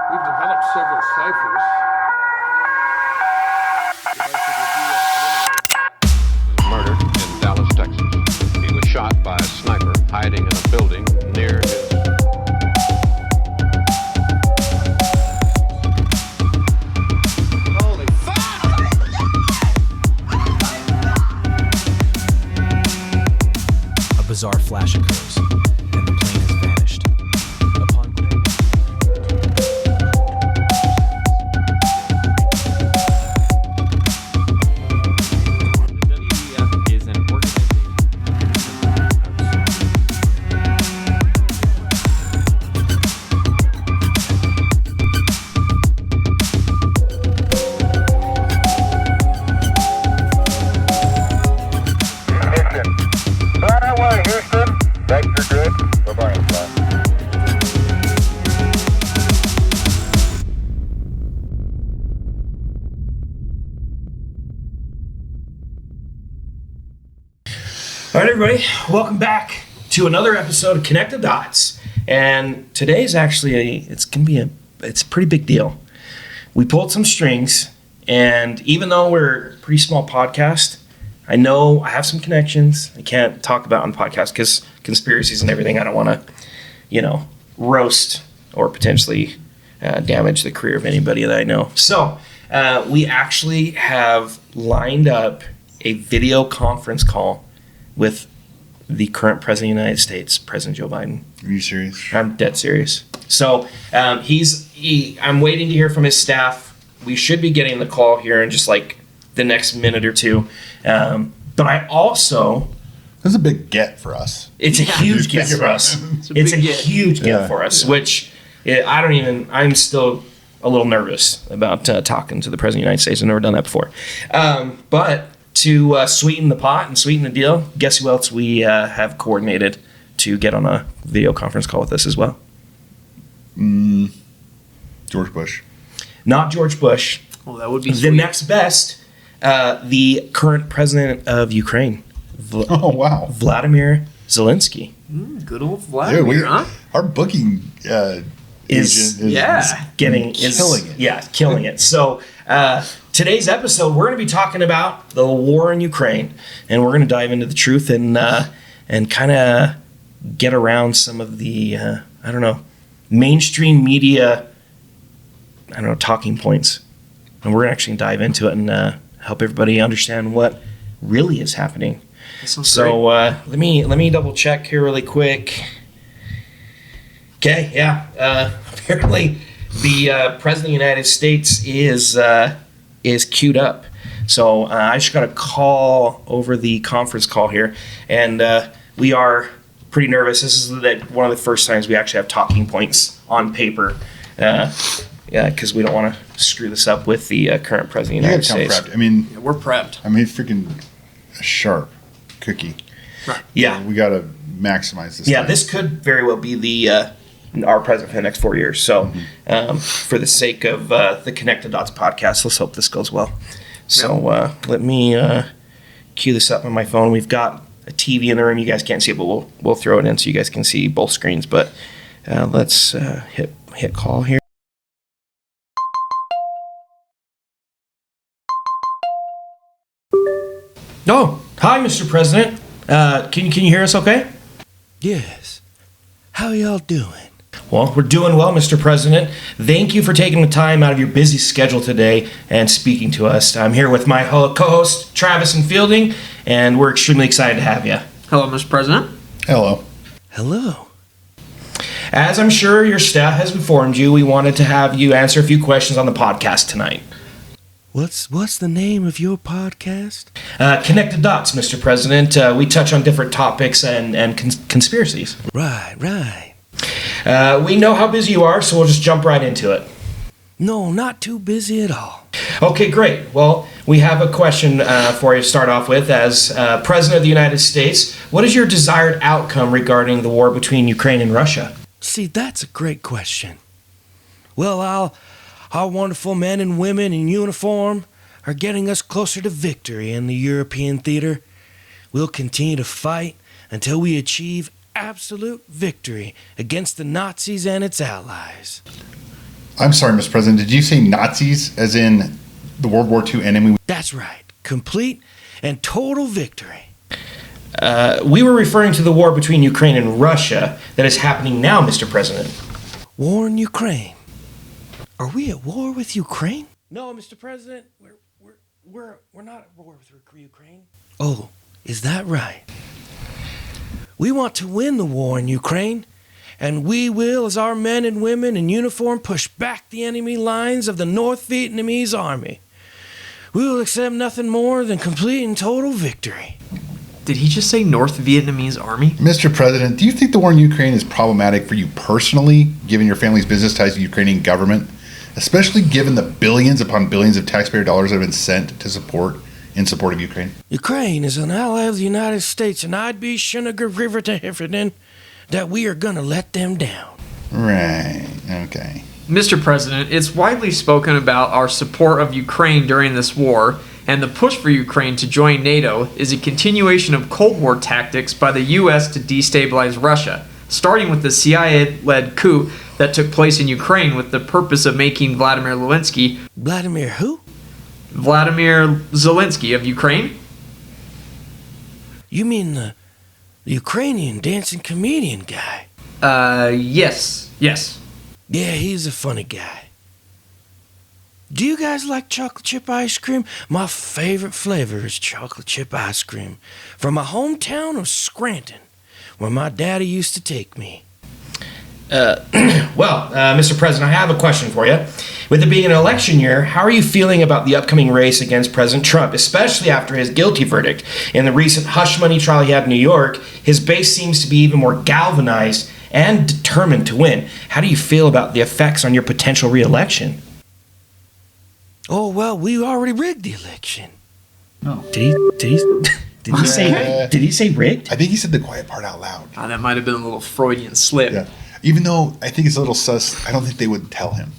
We've developed several ciphers. Murdered in Dallas, Texas. He was shot by a sniper hiding in a building near his... Holy fuck! A bizarre flash occurs, and the plane has vanished. Upon The WEF is an organization. Fly away, Houston. Vector good. Bye-bye, fly. All right, everybody, welcome back to another episode of Connect the Dots. And today's actually it's a pretty big deal. We pulled some strings, and even though we're a pretty small podcast, I know I have some connections I can't talk about on the podcast because conspiracies and everything. I don't want to, roast or potentially damage the career of anybody that I know. So we actually have lined up a video conference call with the current president of the United States, President Joe Biden. Are you serious? I'm dead serious. So I'm waiting to hear from his staff. We should be getting the call here in just like the next minute or two. But I also, That's a big get for us. it's a huge get for us. It's a huge get Yeah. for us, which I'm still a little nervous about talking to the president of the United States. I've never done that before. But to sweeten the pot and sweeten the deal, guess who else we have coordinated to get on a video conference call with us as well? George Bush. Not George Bush. Well, that would be The sweet. next best, the current president of Ukraine, Oh, wow. Vladimir Zelensky. Good old Vladimir, Dude, huh? our booking Is- agent yeah. killing it. Yeah, killing it. So today's episode, we're going to be talking about the war in Ukraine, and we're going to dive into the truth and kind of get around some of the mainstream media talking points, and we're actually going to dive into it and help everybody understand what really is happening. That sounds So great. let me double check here really quick. Okay, yeah. Apparently, the president of the United States is queued up. So I just got a call over the conference call here, and we are pretty nervous. This is one of the first times we actually have talking points on paper. Because we don't want to screw this up with the current president of the You United gotta come States. prepped. I mean, Yeah, we're prepped. freaking a sharp cookie. Yeah, We got to maximize this. yeah. thing. This could very well be the our president for the next 4 years. So, for the sake of the Connect the Dots podcast, let's hope this goes well. So, let me cue this up on my phone. We've got a TV in the room. You guys can't see it, but we'll throw it in so you guys can see both screens. But let's hit call here. Oh, hi, Mr. President. Can you hear us okay? Yes. How y'all doing? Well, we're doing well, Mr. President. Thank you for taking the time out of your busy schedule today and speaking to us. I'm here with my co-host, Travis and Fielding, and we're extremely excited to have you. Hello, Mr. President. Hello. Hello. As I'm sure your staff has informed you, we wanted to have you answer a few questions on the podcast tonight. What's the name of your podcast? Connect the Dots, Mr. President. We touch on different topics and conspiracies. Right. We know how busy you are, so we'll just jump right into it. No, not too busy at all. Okay, great. Well, we have a question for you to start off with. As President of the United States, what is your desired outcome regarding the war between Ukraine and Russia? See, that's a great question. Well, our wonderful men and women in uniform are getting us closer to victory in the European theater. We'll continue to fight until we achieve absolute victory against the Nazis and its allies. I'm sorry, Mr. President. Did you say Nazis as in the World War II enemy? That's right. Complete and total victory. We were referring to the war between Ukraine and Russia that is happening now, Mr. President. War in Ukraine. Are we at war with Ukraine? No, Mr. President. We're not at war with Ukraine. Oh, is that right? We want to win the war in Ukraine, and we will, as our men and women in uniform, push back the enemy lines of the North Vietnamese army. We will accept nothing more than complete and total victory. Did he just say North Vietnamese army? Mr. President, do you think the war in Ukraine is problematic for you personally, given your family's business ties to the Ukrainian government, especially given the billions upon billions of taxpayer dollars that have been sent in support of Ukraine? Ukraine is an ally of the United States, and I'd be river to Heffernan that we are gonna let them down. Right. Okay. Mr. President, it's widely spoken about our support of Ukraine during this war, and the push for Ukraine to join NATO is a continuation of Cold War tactics by the U.S. to destabilize Russia, starting with the CIA-led coup that took place in Ukraine with the purpose of making Vladimir Zelensky Vladimir who? Vladimir Zelensky of Ukraine? You mean the Ukrainian dancing comedian guy? Yes. Yeah, he's a funny guy. Do you guys like chocolate chip ice cream? My favorite flavor is chocolate chip ice cream from my hometown of Scranton, where my daddy used to take me. Mr. President, I have a question for you. With it being an election year, how are you feeling about the upcoming race against President Trump, especially after his guilty verdict? In the recent hush money trial he had in New York, his base seems to be even more galvanized and determined to win. How do you feel about the effects on your potential re-election? Oh, well, we already rigged the election. No. Did he say rigged? I think he said the quiet part out loud. That might have been a little Freudian slip. Yeah. Even though I think it's a little sus, I don't think they would tell him.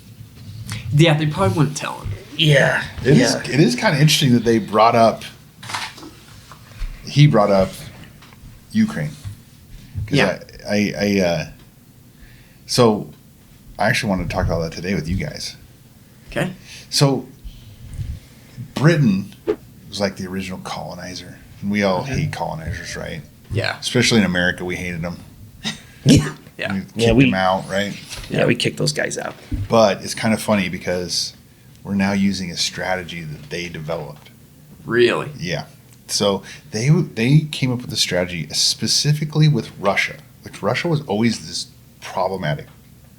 Yeah, they probably wouldn't tell him. Yeah. It is kind of interesting that he brought up Ukraine. Yeah. So I actually wanted to talk about that today with you guys. Okay. So Britain was like the original colonizer. And we all hate colonizers, right? Yeah. Especially in America, we hated them. Yeah. Yeah. We kicked them out, right? Yeah, we kicked those guys out. But it's kind of funny because we're now using a strategy that they developed. Really? Yeah. So they came up with a strategy specifically with Russia. Like Russia was always this problematic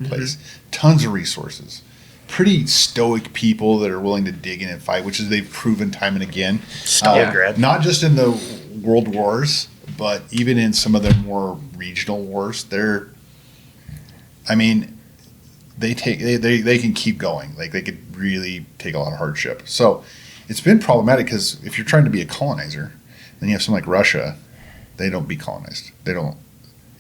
place. Tons of resources. Pretty stoic people that are willing to dig in and fight, which is they've proven time and again. Not just in the world wars, but even in some of their more regional wars. They can keep going. Like they could really take a lot of hardship. So it's been problematic because if you're trying to be a colonizer, then you have someone like Russia, they don't be colonized. They don't.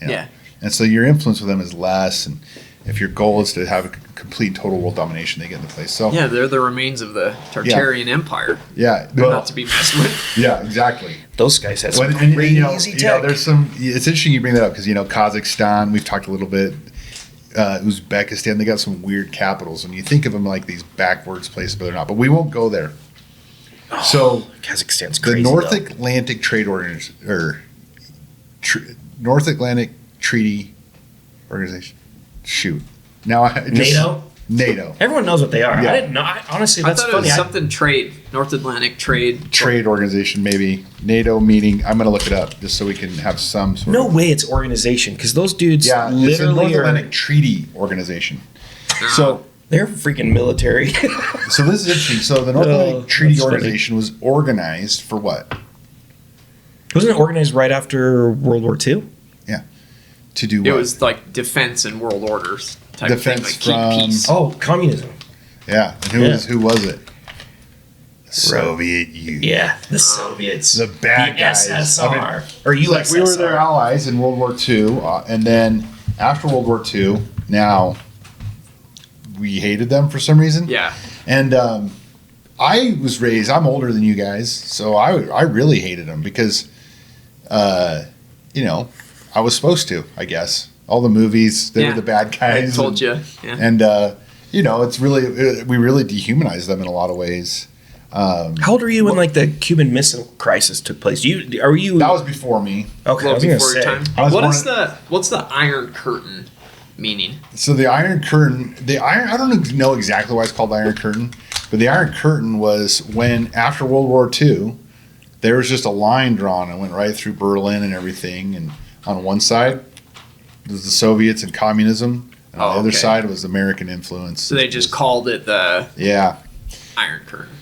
Yeah. And so your influence with them is less. And if your goal is to have a complete total world domination, they get into place. So yeah, they're the remains of the Tartarian Empire. Yeah. They're not to be messed with. Yeah, exactly. Those guys had some And, crazy tech. there's some. It's interesting you bring that up because Kazakhstan. We've talked a little bit. Uzbekistan. They got some weird capitals, and you think of them like these backwards places, but they're not. But we won't go there. So Kazakhstan's crazy. The North Atlantic Trade North Atlantic Treaty Organization. Shoot. Now NATO. Everyone knows what they are. Yeah. I didn't know. Honestly, that's I thought funny. it was something trade. North Atlantic Trade Organization, maybe. NATO meeting. I'm going to look it up just so we can have some sort No of. way it's organization because those dudes Yeah, it's the literally North are. Atlantic Treaty Organization. So They're freaking military. So this is interesting. So the North Atlantic Treaty Organization was organized for what? Wasn't it organized right after World War II? Yeah. To do It what? was like defense and world orders type Defense thing, like keep from- peace. Oh, communism. Yeah. And who was it? Soviet Union. Yeah, the Soviets. The bad guys. SSR. Or It's like USSR. we were their allies in World War II, and then after World War II, now we hated them for some reason. Yeah. And I was raised. I'm older than you guys, so I really hated them because, I was supposed to. I guess all the movies they were the bad guys. I told you. Yeah. And it's really, we really dehumanized them in a lot of ways. How old were you when like the Cuban Missile Crisis took place? Are you? That was before me. Okay, I Well, was gonna before your say. time. I was What's the Iron Curtain meaning? So the Iron Curtain, I don't know exactly why it's called the Iron Curtain, but the Iron Curtain was when, after World War II, there was just a line drawn and went right through Berlin and everything. And on one side was the Soviets and communism, and on the other side was American influence. So they just called it the Iron Curtain.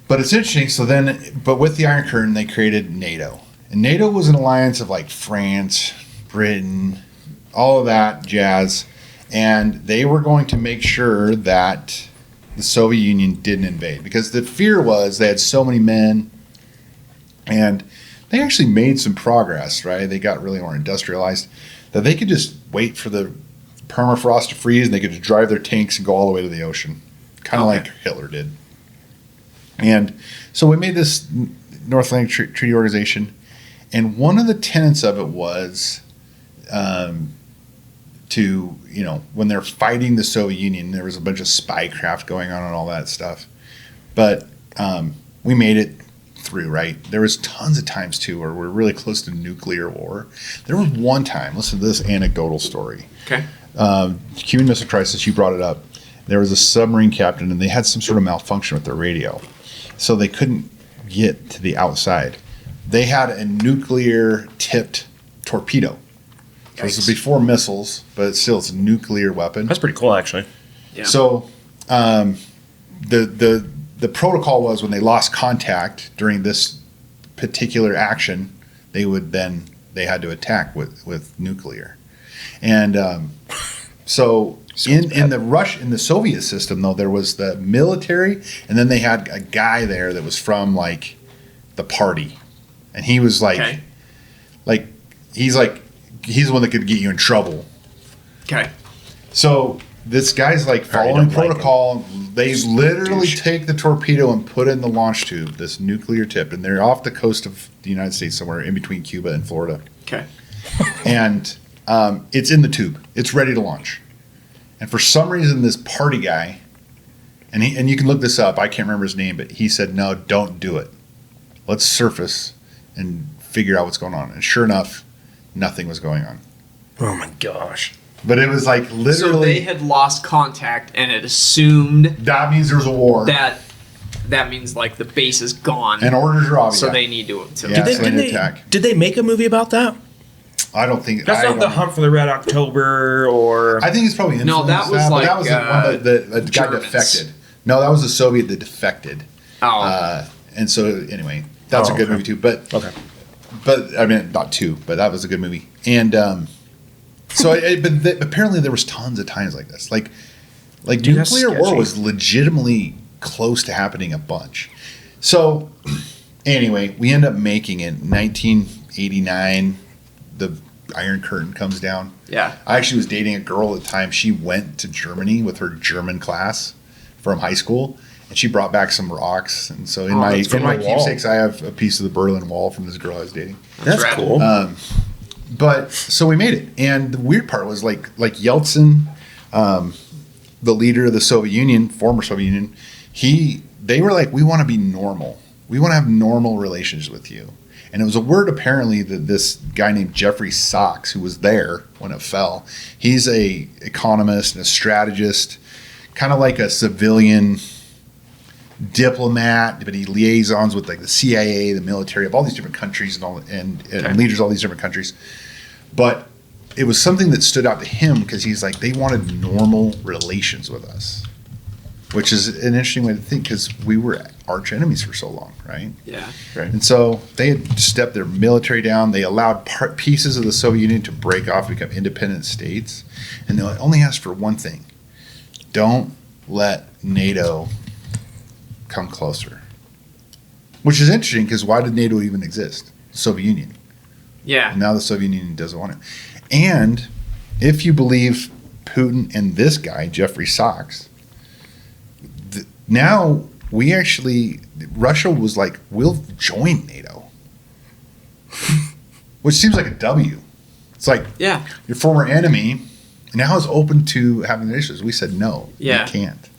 But it's interesting. So then, but with the Iron Curtain, they created NATO. And NATO was an alliance of like France, Britain, all of that jazz. And they were going to make sure that the Soviet Union didn't invade. Because the fear was they had so many men. And they actually made some progress, right? They got really more industrialized. That they could just wait for the permafrost to freeze and they could just drive their tanks and go all the way to the ocean. Kind of like Hitler did. And so we made this North Atlantic Treaty Organization, and one of the tenets of it was to, when they're fighting the Soviet Union, there was a bunch of spy craft going on and all that stuff. But we made it through, right? There was tons of times, too, where we're really close to nuclear war. There was one time, listen to this anecdotal story. Okay. Cuban Missile Crisis, you brought it up. There was a submarine captain, and they had some sort of malfunction with their radio. So they couldn't get to the outside. They had a nuclear-tipped torpedo. So this is before missiles, but it's a nuclear weapon. That's pretty cool, actually. Yeah. So the protocol was when they lost contact during this particular action, they had to attack with nuclear. And so in the Soviet system, though, there was the military, and then they had a guy there that was from like the party, and he was like, he's the one that could get you in trouble. Okay. So this guy's like following protocol. They literally take the torpedo and put it in the launch tube, this nuclear tip, and they're off the coast of the United States, somewhere in between Cuba and Florida. Okay. And it's in the tube. It's ready to launch. And for some reason, this party guy, and you can look this up. I can't remember his name, but he said, "No, don't do it. Let's surface and figure out what's going on." And sure enough, nothing was going on. Oh my gosh. But it was like literally. So they had lost contact, and it assumed that means there was a war. That means like the base is gone. And orders are obvious. So they need to. attack. Did they make a movie about that? I don't think that's not the Hunt for the Red October, or I think it's probably no. That was like that was the guy defected. No, that was the Soviet that defected. Oh, and so anyway, that's a good movie too. But I mean, not two, but that was a good movie. And apparently there was tons of times like this. Like nuclear war was legitimately close to happening a bunch. So anyway, we end up making it 1989. The Iron Curtain comes down. Yeah. I actually was dating a girl at the time. She went to Germany with her German class from high school, and she brought back some rocks. And so in my keepsakes, I have a piece of the Berlin Wall from this girl I was dating. That's cool. But so we made it, and the weird part was like Yeltsin, the leader of the Soviet Union, former Soviet Union. They were like, we want to be normal. We want to have normal relations with you. And it was a word apparently that this guy named Jeffrey Sachs, who was there when it fell, he's a economist and a strategist, kind of like a civilian diplomat, but he liaisons with like the CIA, the military of all these different countries and leaders of all these different countries. But it was something that stood out to him because he's like, they wanted normal relations with us, which is an interesting way to think because we were arch enemies for so long, right? Yeah. Right. And so they had stepped their military down. They allowed pieces of the Soviet Union to break off and become independent states. And they only asked for one thing. Don't let NATO come closer. Which is interesting because why did NATO even exist? The Soviet Union. Yeah. And now the Soviet Union doesn't want it. And if you believe Putin and this guy, Jeffrey Sachs, now Russia was like, we'll join NATO. Which seems like a W. It's like, your former enemy, now is open to having issues. We said no, Yeah. we can't.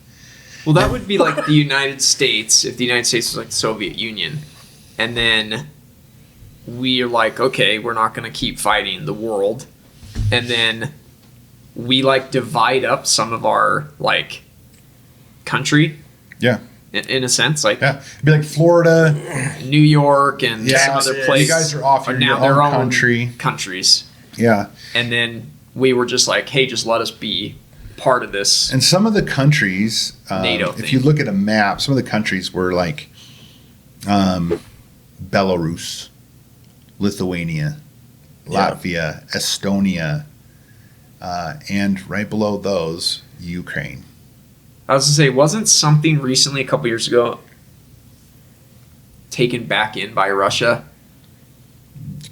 Well, that would be like the United States, if the United States was like the Soviet Union. And then we are like, okay, we're not going to keep fighting the world. And then we like divide up some of our like country. Yeah. In a sense, like Yeah. It'd be like Florida. New York and Yeah, some other you place. guys are off your now own their own country. countries. Yeah. And then we were just like, hey, just let us be part of this. And some of the countries, NATO if thing. you look at a map, some of the countries were like Belarus, Lithuania, Latvia, Estonia, and right below those, Ukraine. I was to say, wasn't something recently, a couple years ago, taken back in by Russia?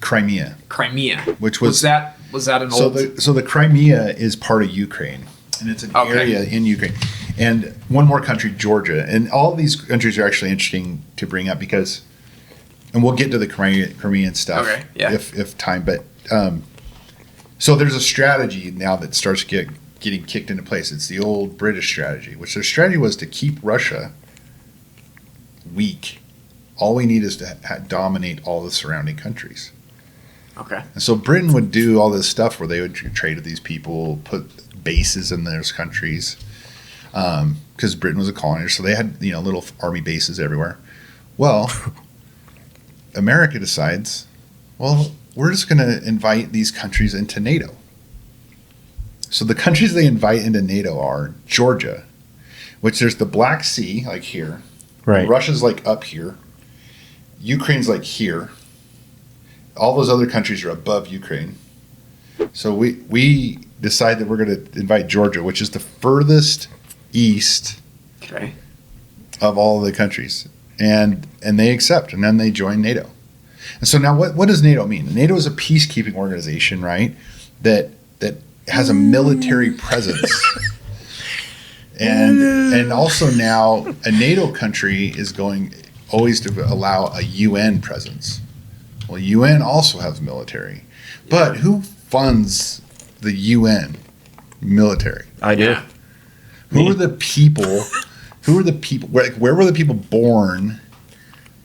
Crimea, Crimea, which was that an so old? the Crimea is part of Ukraine, and it's an Okay. area in Ukraine. And one more country, Georgia, and all of these countries are actually interesting to bring up because, and we'll get to the Crimean stuff Okay, yeah. if time. But so there's a strategy now that starts getting kicked into place. It's the old British strategy, which their strategy was to keep Russia weak. All we need is to dominate all the surrounding countries. Okay. And so Britain would do all this stuff where they would trade with these people, put bases in those countries, because Britain was a colony, so they had little army bases everywhere. Well, America decides, well, we're just going to invite these countries into NATO. So the countries they invite into NATO are Georgia, which there's the Black Sea, like here. Right. Russia's like up here. Ukraine's like here. All those other countries are above Ukraine. So we decide that we're going to invite Georgia, which is the furthest east Okay. of all of the countries. And they accept, and then they join NATO. And so now what does NATO mean? NATO is a peacekeeping organization, right? That has a military presence. And also now a NATO country is going always to allow a UN presence. Well, UN also has military. But who funds the UN military? I do. Yeah. Who are the people? Where were the people born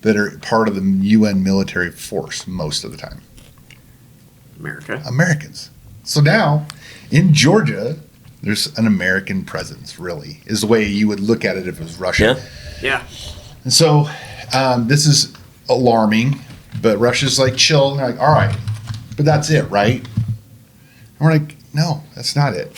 that are part of the UN military force most of the time? America. Americans. So now, in Georgia, there's an American presence, really, is the way you would look at it if it was Russia. Yeah. And so this is alarming, but Russia's like, chill. And they're like, all right, but that's it, right? And we're like, no, that's not it.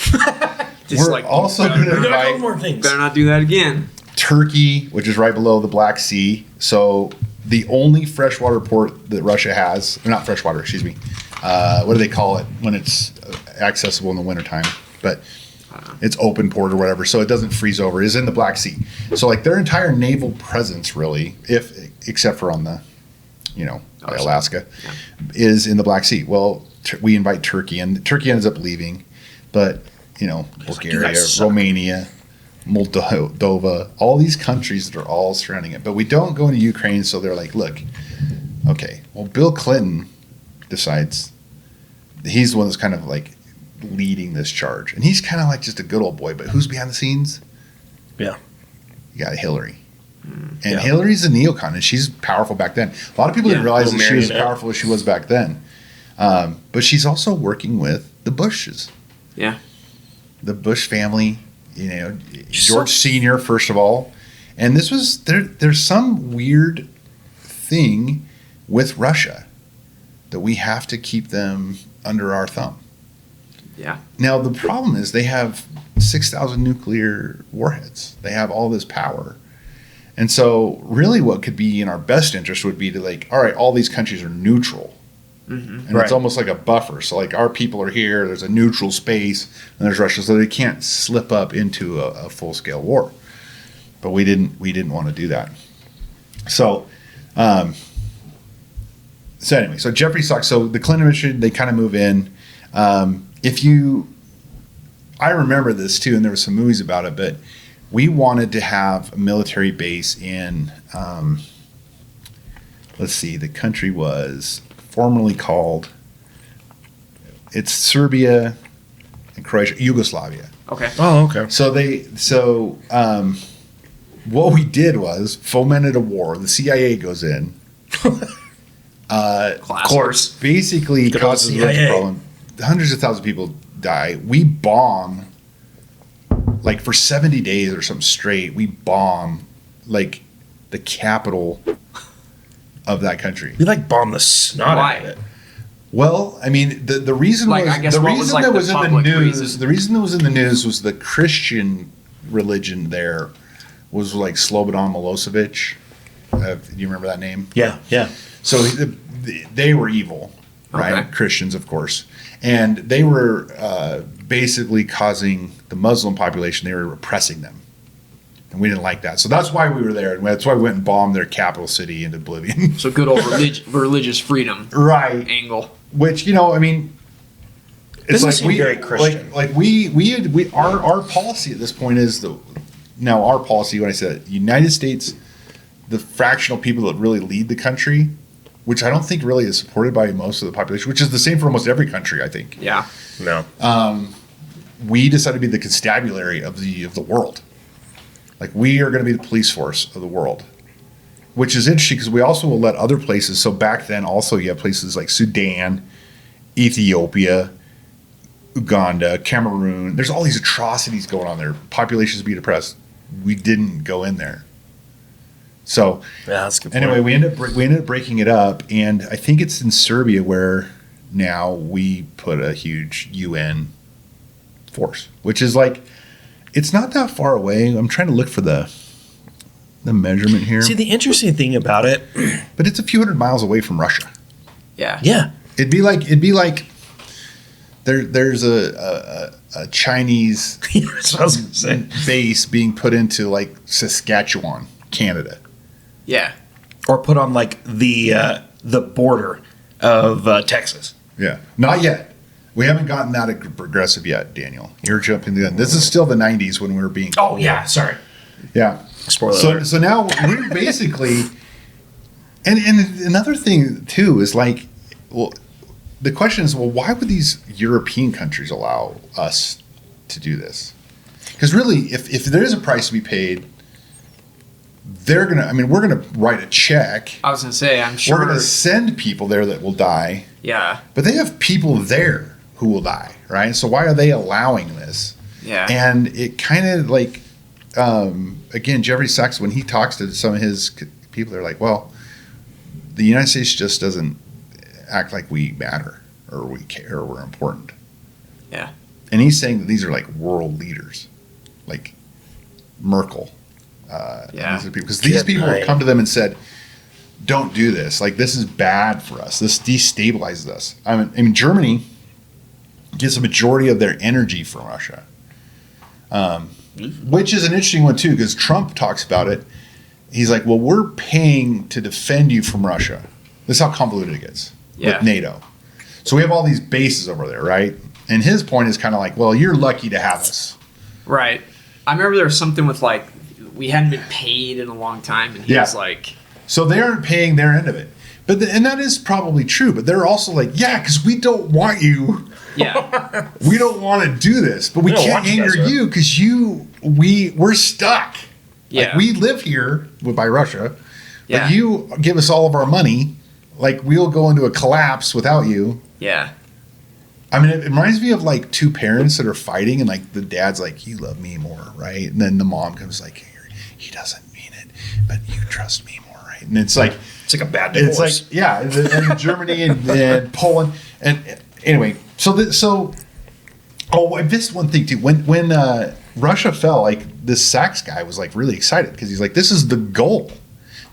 Just We're like, also better going to We got a couple invite more things. Better not do that again. Turkey, which is right below the Black Sea. So the only freshwater port that Russia has, or not freshwater, excuse me. What do they call it when it's accessible in the wintertime? But it's open port or whatever, so it doesn't freeze over, is in the Black Sea. So like their entire naval presence really, except for on the, Alaska, is in the Black Sea. Well, we invite Turkey, and Turkey ends up leaving, but Bulgaria, guys suck. Romania, Moldova, all these countries that are all surrounding it. But we don't go into Ukraine, so they're like, look, okay, well, Bill Clinton decides he's the one that's kind of like leading this charge. And he's kind of like just a good old boy, but who's behind the scenes? Yeah. You got Hillary. And Yeah. Hillary's a neocon, and she's powerful back then. A lot of people didn't realize that little she was as marionette. powerful as she was back then. But she's also working with the Bushes. Yeah. The Bush family, She's George so- Sr., first of all. And this was, there's some weird thing with Russia that we have to keep them under our thumb. Yeah. Now, the problem is they have 6,000 nuclear warheads. They have all this power. And so really what could be in our best interest would be to like, all right, all these countries are neutral. Mm-hmm. And it's almost like a buffer. So like our people are here, there's a neutral space, and there's Russia, so they can't slip up into a full-scale war. But we didn't want to do that. So anyway, so Jeffrey Sachs, so the Clinton administration, they kind of move in. I remember this too, and there were some movies about it, but we wanted to have a military base in, let's see, the country was formerly called, it's Serbia, and Croatia, Yugoslavia. Okay. Oh, okay. So what we did was fomented a war. The CIA goes in. Of course. Basically Good old causes a bunch of CIA. problem. Hundreds of thousands of people die. We bomb, like for 70 days or something straight, we bomb like the capital of that country. We like bomb the snot Why? out of it. Well, I mean, the reason Like, was I guess the what was, reason like, that the was in the public news. reason? The reason that was in the news was the Christian religion there was like Slobodan Milosevic. Do you remember that name? Yeah, yeah. So they were evil, right? Okay. Christians, of course, and they were basically causing the Muslim population. They were repressing them, and we didn't like that. So that's why we were there, and that's why we went and bombed their capital city into oblivion. So good old religious freedom Right. angle. Which, you know, I mean, it's Doesn't like seem very Christian. Like our policy at this point is now our policy. When I said United States, the fractional people that really lead the country, which I don't think really is supported by most of the population, which is the same for almost every country, I think. Yeah. No. We decided to be the constabulary of the world. Like, we are going to be the police force of the world, which is interesting because we also will let other places. So back then, also you have places like Sudan, Ethiopia, Uganda, Cameroon. There's all these atrocities going on there. Populations being oppressed. We didn't go in there. So Yeah, that's a good point. anyway, we ended up breaking it up, and I think it's in Serbia where now we put a huge UN force, which is like, it's not that far away. I'm trying to look for the measurement here, See, the interesting thing about it, but it's a few hundred miles away from Russia. Yeah. yeah, It'd be like there's a Chinese that's what I was gonna say. base being put into like Saskatchewan, Canada. Yeah. Or put on like the border of Texas. Yeah, not yet. We haven't gotten that progressive yet, Daniel. You're jumping the gun. This is still the 90s when we were being. Oh yeah, sorry. Yeah. Spoiler So alert. so now we're basically, and another thing too is like, well, the question is, well, why would these European countries allow us to do this? Because really, if there is a price to be paid, we're gonna write a check. I was gonna say, I'm sure. We're gonna send people there that will die, Yeah. but they have people there who will die, right? So why are they allowing this? Yeah. And it kind of like, again, Jeffrey Sachs, when he talks to some of his people, they're like, well, the United States just doesn't act like we matter or we care or we're important. Yeah. And he's saying that these are like world leaders, like Merkel. Yeah. Because these people have come to them and said, don't do this. Like, this is bad for us. This destabilizes us. I mean Germany gets a majority of their energy from Russia. Which is an interesting one too, because Trump talks about it. He's like, well, we're paying to defend you from Russia. This is how convoluted it gets Yeah. with NATO. So we have all these bases over there, right? And his point is kind of like, well, you're lucky to have us. Right. I remember there was something with like, we hadn't been paid in a long time, and he Yeah. was like, So they aren't paying their end of it. But and that is probably true. But they're also like, yeah, because we don't want you. yeah. We don't want to do this, but we We don't can't want you anger guys, you because we're stuck. Yeah. Like, we live here by Russia, Yeah. but you give us all of our money. Like, we'll go into a collapse without you. Yeah. I mean, it reminds me of like two parents that are fighting, and like the dad's like, "You love me more, right?" And then the mom comes like, "He doesn't mean it, but you trust me more, right?" And it's like It's like a bad divorce. it's like and Germany and Poland and anyway. I missed one thing too. When Russia fell, like this Sachs guy was like really excited because he's like, "This is the goal."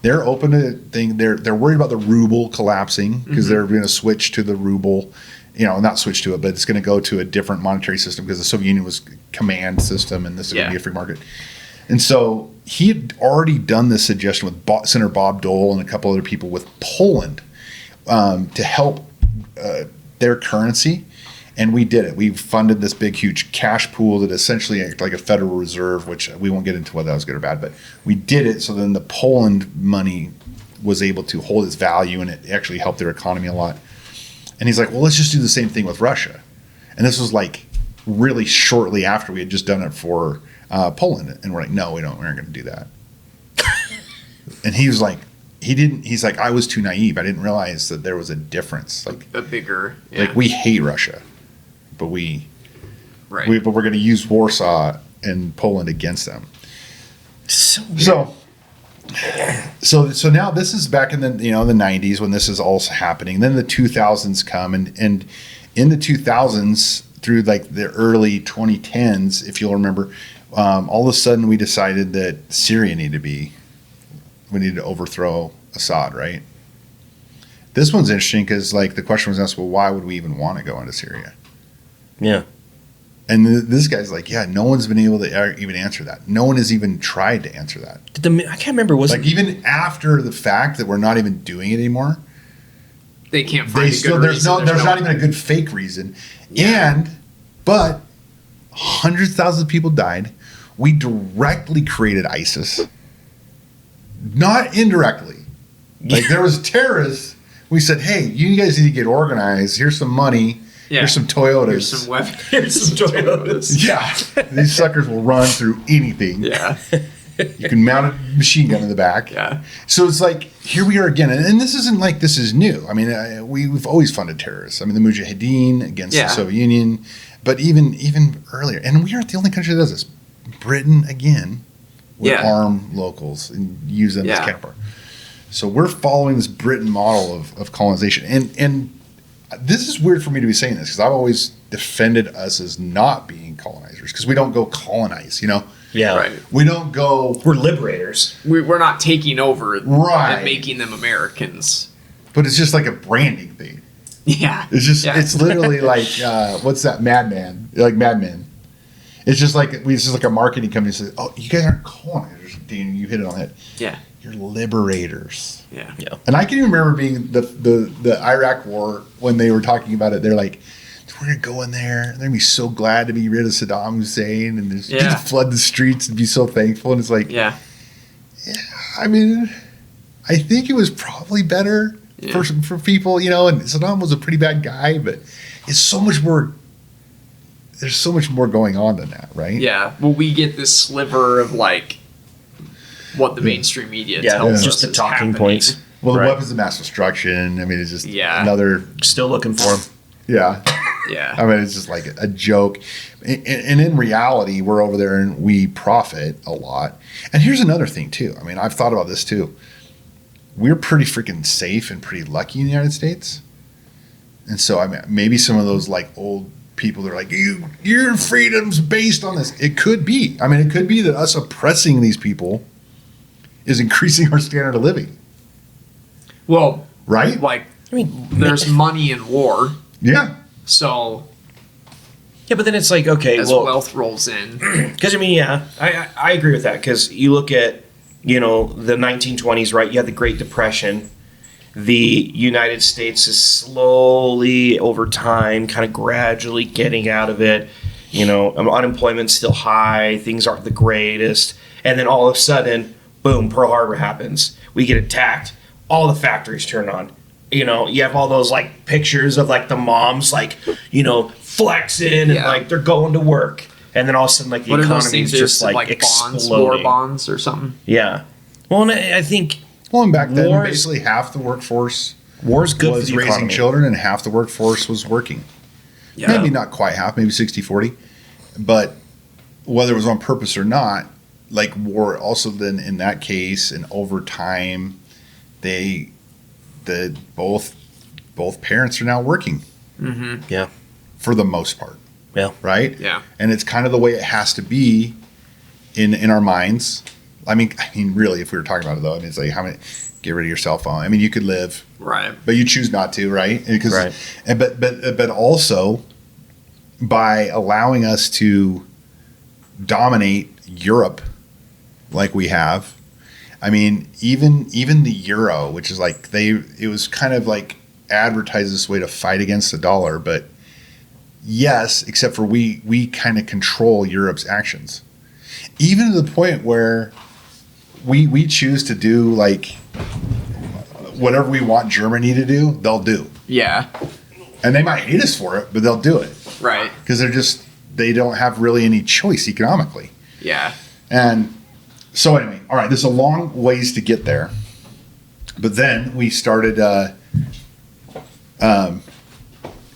They're open to thing. They're worried about the ruble collapsing because they're going to switch to the ruble. You know, not switch to it, but it's going to go to a different monetary system because the Soviet Union was command system, and this is going to be a free market. And so he had already done this suggestion with Senator Bob Dole and a couple other people with Poland to help their currency. And we did it. We funded this big, huge cash pool that essentially acted like a Federal Reserve, which we won't get into whether that was good or bad, but we did it. So then the Poland money was able to hold its value, and it actually helped their economy a lot. And he's like, well, let's just do the same thing with Russia. And this was like really shortly after we had just done it for Poland, and we're like, no, we aren't going to do that. And he was like, he's like, I was too naive. I didn't realize that there was a difference. Like A bigger. Yeah. like we hate Russia, but we're right. going to use Warsaw and Poland against them. So now this is back in the the 90s when this is all happening. Then the 2000s come, and in the 2000s through like the early 2010s, if you'll remember, all of a sudden we decided that Syria we needed to overthrow Assad, right? This one's interesting because like the question was asked, well, why would we even want to go into Syria? Yeah. And this guy's like, yeah, no one's been able to even answer that. No one has even tried to answer that. I can't remember. Was like even after the fact that we're not even doing it anymore, They can't find a good there's reason. not even a good fake reason. Yeah. But hundreds of thousands of people died. We directly created ISIS, not indirectly. Like there was terrorists. We said, hey, you guys need to get organized. Here's some money. Yeah. Here's some Toyotas. Here's some weapons. Here's some Toyotas. Yeah, these suckers will run through anything. Yeah. You can mount a machine gun in the back. Yeah. So it's like, here we are again. And this isn't like this is new. I mean, we've always funded terrorists. I mean, the Mujahideen against the Soviet Union, but even earlier. And we aren't the only country that does this. Britain, again, would arm locals and use them as counter. So we're following this Britain model of colonization. And this is weird for me to be saying this because I've always defended us as not being colonizers because we don't go colonize, Yeah. Right. We don't go. We're liberators. We're not taking over Right. and making them Americans. But it's just like a branding thing. Yeah. It's just, it's literally like, what's that, Madman? Like Mad Men. It's just like a marketing company says, oh, you guys aren't colonizers. Dean, you hit it on the head. Yeah. You're liberators. Yeah. And I can even remember being the Iraq war when they were talking about it. They're like, we're going to go in there. They're going to be so glad to be rid of Saddam Hussein and just flood the streets and be so thankful. And it's like, I mean, I think it was probably better for people, and Saddam was a pretty bad guy, but it's so much more. There's so much more going on than that, right? Yeah. Well, we get this sliver of like what the mainstream media tells us just the is talking happening. points. Well, the weapons of mass destruction. I mean, it's just another. Still looking for them. Yeah. Yeah. I mean, it's just like a joke. And in reality, we're over there and we profit a lot. And here's another thing, too. I mean, I've thought about this, too. We're pretty freaking safe and pretty lucky in the United States. And so, I mean, maybe some of those like old people that are like, your freedom's based on this. It could be. I mean, it could be that us oppressing these people is increasing our standard of living. Well, right? Like, there's money in war. Yeah. So. Yeah, but then it's like, okay, as wealth rolls in. Because, I mean, I agree with that. Because you look at, the 1920s, right? You had the Great Depression. The United States is slowly, over time, kind of gradually getting out of it. Unemployment's still high. Things aren't the greatest. And then all of a sudden, boom, Pearl Harbor happens. We get attacked. All the factories turn on. You have all those like pictures of like the moms like, flexing and like they're going to work. And then all of a sudden like the economy is just like exploding. Bonds, war bonds or something. Yeah. Well, and I think. Well, and back then, basically half the workforce was good was for the raising economy. children and half the workforce was working. Yeah. Maybe not quite half, maybe 60-40. But whether it was on purpose or not, like war also then in that case and over time, both parents are now working. Mm-hmm. Yeah. For the most part. Yeah. Right? Yeah. And it's kind of the way it has to be in our minds. I mean, really, if we were talking about it though, I mean, it's like get rid of your cell phone. I mean, you could live, right? But you choose not to, right? Because, right. But also by allowing us to dominate Europe like we have. I mean, even the euro, which is like it was kind of like advertised this way to fight against the dollar, but yes, except for we kind of control Europe's actions, even to the point where we choose to do like whatever we want Germany to do, they'll do. Yeah. And they might hate us for it, but they'll do it. Right. Because they're just they don't have really any choice economically. Yeah. And so anyway, all right, there's a long ways to get there. But then we started,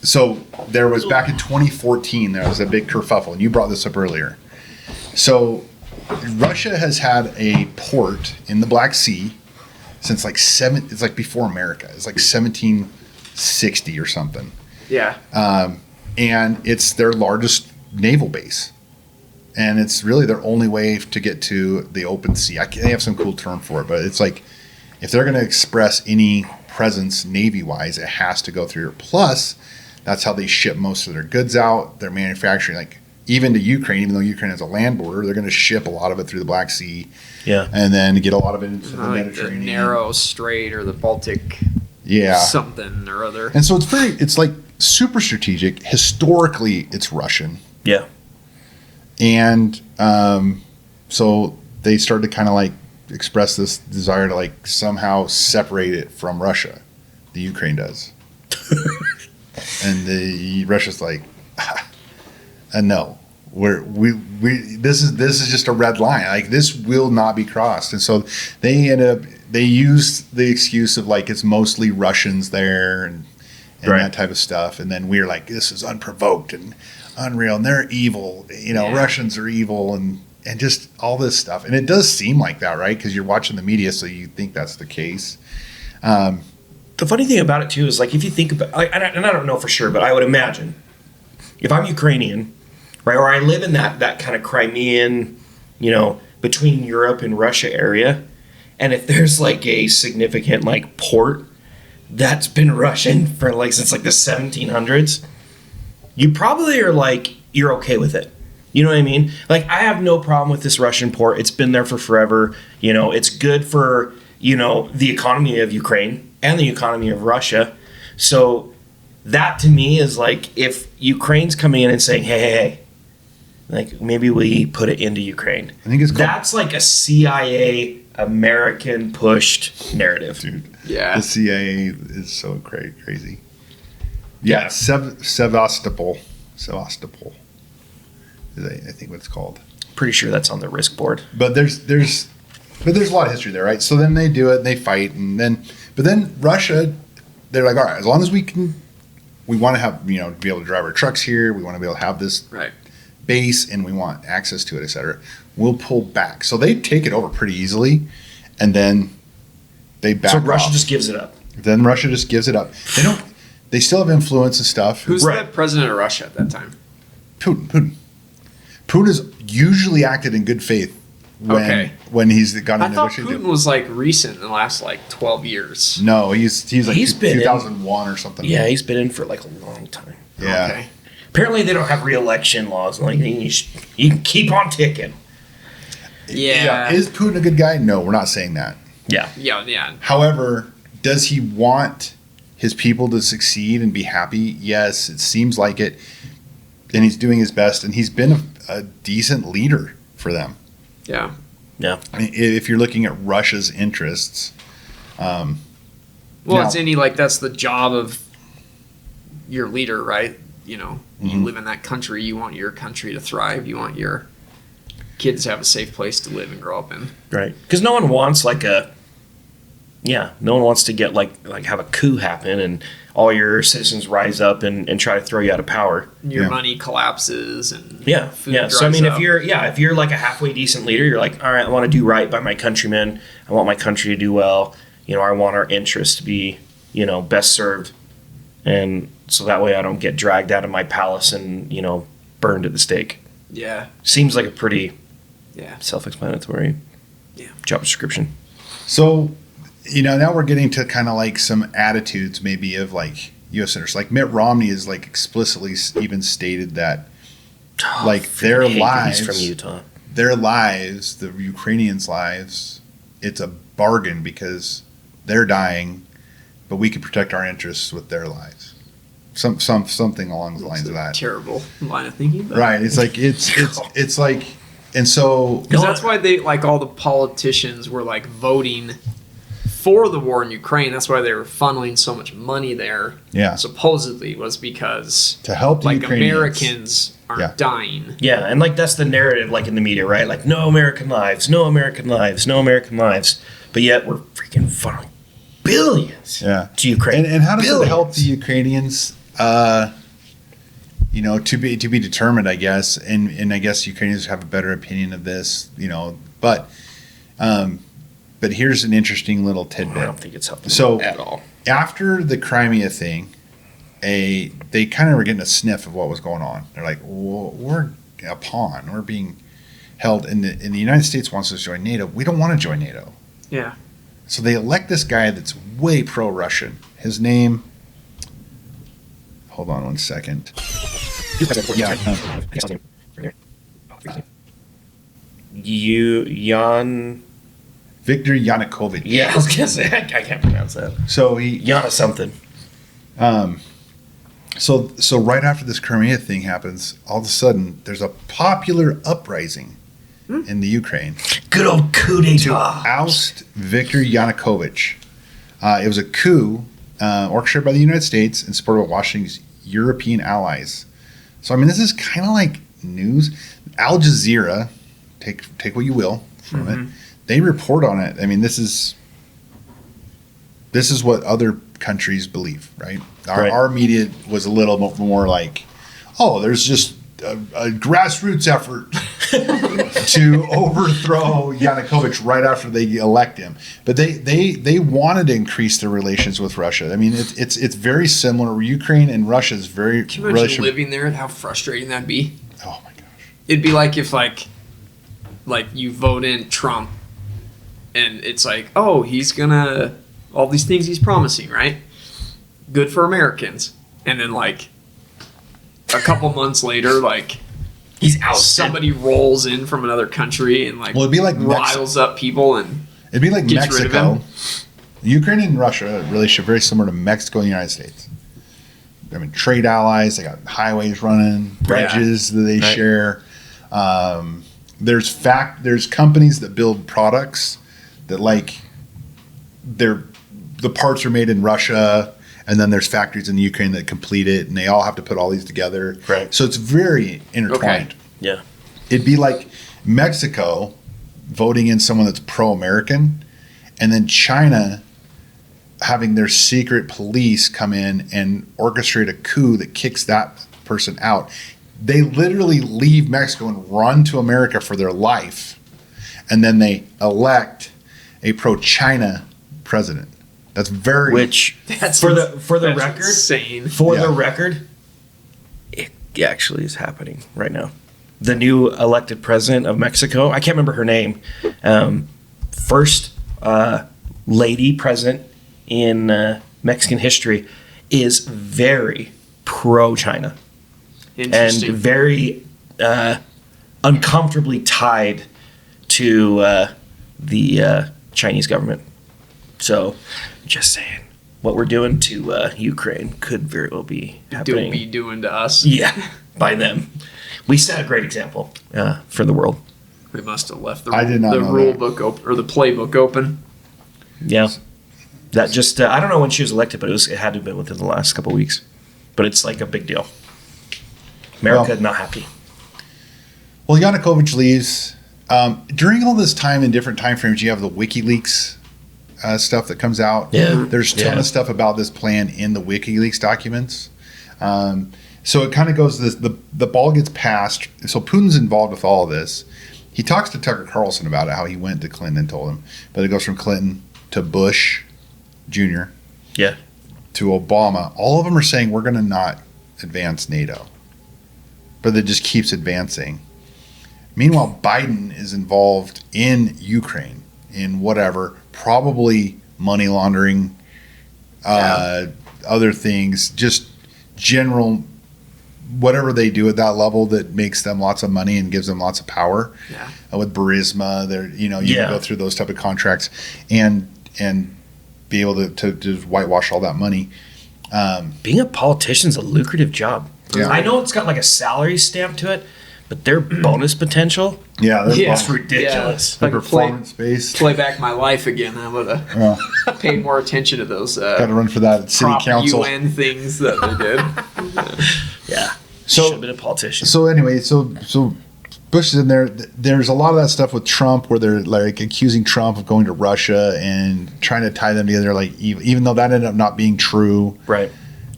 so there was back in 2014, there was a big kerfuffle, and you brought this up earlier. So Russia has had a port in the Black Sea since it's like before America. It's like 1760 or something. Yeah. And it's their largest naval base. And it's really their only way to get to the open sea. They have some cool term for it, but it's like if they're going to express any presence Navy-wise, it has to go through here. Plus, that's how they ship most of their goods out. Their manufacturing, like even to Ukraine, even though Ukraine has a land border, they're going to ship a lot of it through the Black Sea. Yeah. And then get a lot of it into the Like the Mediterranean. narrow strait or the Baltic something or other. And so it's like super strategic. Historically, it's Russian. Yeah. And so they started to kind of like express this desire to like somehow separate it from Russia. The Ukraine does. And the Russia's like, no, this is just a red line. Like this will not be crossed. And so they used the excuse of like it's mostly Russians there and Right. that type of stuff. And then we're like, this is unprovoked and unreal, and they're evil. Russians are evil and just all this stuff. And it does seem like that, right? Because you're watching the media, so you think that's the case. The funny thing about it too is like if you think about, and I don't know for sure, but I would imagine if I'm Ukrainian, right, or I live in that kind of Crimean, between Europe and Russia area, and if there's like a significant like port that's been Russian for like since like the 1700s, you probably are like you're okay with it. You know what I mean? Like I have no problem with this Russian port. It's been there for forever. It's good for the economy of Ukraine and the economy of Russia. So that to me is like if Ukraine's coming in and saying, hey, like maybe we put it into Ukraine. I think it's called, that's like a CIA American pushed narrative. dude. Yeah. The CIA is so crazy. Yeah. Sevastopol is I think what it's called. Pretty sure that's on the risk board. But there's a lot of history there, right? So then they do it and they fight, but then Russia, they're like, all right, as long as we want to have be able to drive our trucks here, we want to be able to have this Right. base, and we want access to it, etc. We'll pull back. So they take it over pretty easily, and then they back So Russia off. just gives it up. Then Russia just gives it up. They still have influence and stuff. Who's Right. the president of Russia at that time? Putin has usually acted in good faith when he's gone I into thought Russia. Putin was like recent in the last like 12 years. No, he's like He's been in- 2001 or something. Yeah, he's been in for like a long time. Yeah. Okay. Apparently, they don't have re-election laws. Like you can keep on ticking. Yeah. Is Putin a good guy? No, we're not saying that. Yeah. Yeah. However, does he want his people to succeed and be happy? Yes, it seems like it. And he's doing his best, and he's been a decent leader for them. Yeah. Yeah. I mean, if you're looking at Russia's interests, Well, Now- it's that's the job of your leader, right? You live in that country. You want your country to thrive. You want your kids to have a safe place to live and grow up in. Right. Because no one wants no one wants to get like have a coup happen and all your citizens rise up and try to throw you out of power. Your Yeah. money collapses and Yeah. food Yeah. So I mean, dries up. if you're like a halfway decent leader, you're like, all right, I want to do right by my countrymen. I want my country to do well. I want our interests to be, best served. And so that way I don't get dragged out of my palace and, burned at the stake. Yeah. Seems like a pretty Yeah. self-explanatory job description. so now we're getting to kind of like some attitudes maybe of like U.S. senators. Like Mitt Romney is like explicitly even stated that like their He's lives from Utah. the Ukrainians' lives, it's a bargain because they're dying, but we can protect our interests with their lives. Something along the lines of that. Terrible line of thinking. But Right. It's like it's like, and so Because that's why they like all the politicians were like voting for the war in Ukraine. That's why they were funneling so much money there. Yeah. Supposedly was because to help the like Ukrainians. Americans aren't Yeah. dying. Yeah, and like that's the narrative, like in the media, right? Like no American lives, no American lives, no American lives. But yet we're freaking funneling billions Yeah. to Ukraine. And how does Billions. it help the Ukrainians? To be determined, I guess. And I guess Ukrainians have a better opinion of this, But here's an interesting little tidbit. I don't think it's helping So- at all. After the Crimea thing, they kind of were getting a sniff of what was going on. They're like, well, we're a pawn. We're being held, and the United States wants us to join NATO. We don't want to join NATO. Yeah. So they elect this guy that's way pro-Russian. His name. Hold on one second. Yeah. Jan. Victor Yanukovych. Yeah, I was gonna say I can't pronounce that. So he. Yana something. So right after this Crimea thing happens, all of a sudden there's a popular uprising in the Ukraine Good old coup to d'état. oust Viktor Yanukovych. It was a coup orchestrated by the United States and supported by Washington's European allies. So I mean, this is kind of like news. Al Jazeera, take what you will from it. They report on it. I mean, this is what other countries believe, right? Our media was a little more like, oh, there's just a grassroots effort to overthrow Yanukovych right after they elect him. But they wanted to increase their relations with Russia. I mean, it's very similar. Ukraine and Russia is very. Can you imagine living there and how frustrating that'd be? Oh my gosh. It'd be like if like you vote in Trump, and it's like, oh, he's gonna all these things he's promising, right? Good for Americans, and then like a couple months later, like He's out. somebody rolls in from another country and like Well, it'd be like riles up people and It'd be like Gets rid of Mexico. him. Ukraine and Russia relationship very similar to Mexico and the United States. I mean, trade allies. They got highways running, bridges that they share. There's companies that build products that the parts are made in Russia, and then there's factories in Ukraine that complete it, and they all have to put all these together. Right. So it's very intertwined. Okay. Yeah. It'd be like Mexico voting in someone that's pro-American, and then China having their secret police come in and orchestrate a coup that kicks that person out. They literally leave Mexico and run to America for their life, and then they elect a pro-China president. That's very Which That's for the that's record, insane. for the Yeah. record, it actually is happening right now. The new elected president of Mexico, I can't remember her name, first lady president in Mexican history, is very pro-China and Interesting. very uncomfortably tied to the Chinese government. So, just saying, what we're doing to Ukraine could very well be happening. doing to us. Yeah, by them. We set a great example for the world. We must have left the, I did not the know rule that. book open or the playbook open. Yeah, that just I don't know when she was elected, but it had to have been within the last couple of weeks. But it's like a big deal. America Well- not happy. Well, Yanukovych leaves. During all this time in different time frames, you have the WikiLeaks stuff that comes out. Yeah. There's a ton Yeah. of stuff about this plan in the WikiLeaks documents. So it kind of goes this: the ball gets passed. So Putin's involved with all of this. He talks to Tucker Carlson about it, how he went to Clinton and told him. But it goes from Clinton to Bush Jr. Yeah. to Obama. All of them are saying we're going to not advance NATO, but it just keeps advancing. Meanwhile, Biden is involved in Ukraine in whatever, probably money laundering, other things, just general, whatever they do at that level that makes them lots of money and gives them lots of power. Yeah. With Burisma, you Yeah. can go through those type of contracts and be able to just whitewash all that money. Being a politician's a lucrative job. Yeah. I know it's got like a salary stamp to it, but their bonus potential Yeah, they're Yeah. is ridiculous. the Like a play, performance based. play back my life again. I would have Yeah, paid more attention to those got to run for that city prop council. UN things that they did. Yeah. Should So have been a politician. so anyway, so Bush is in there. There's a lot of that stuff with Trump where they're like accusing Trump of going to Russia and trying to tie them together. Like even though that ended up not being true, Right.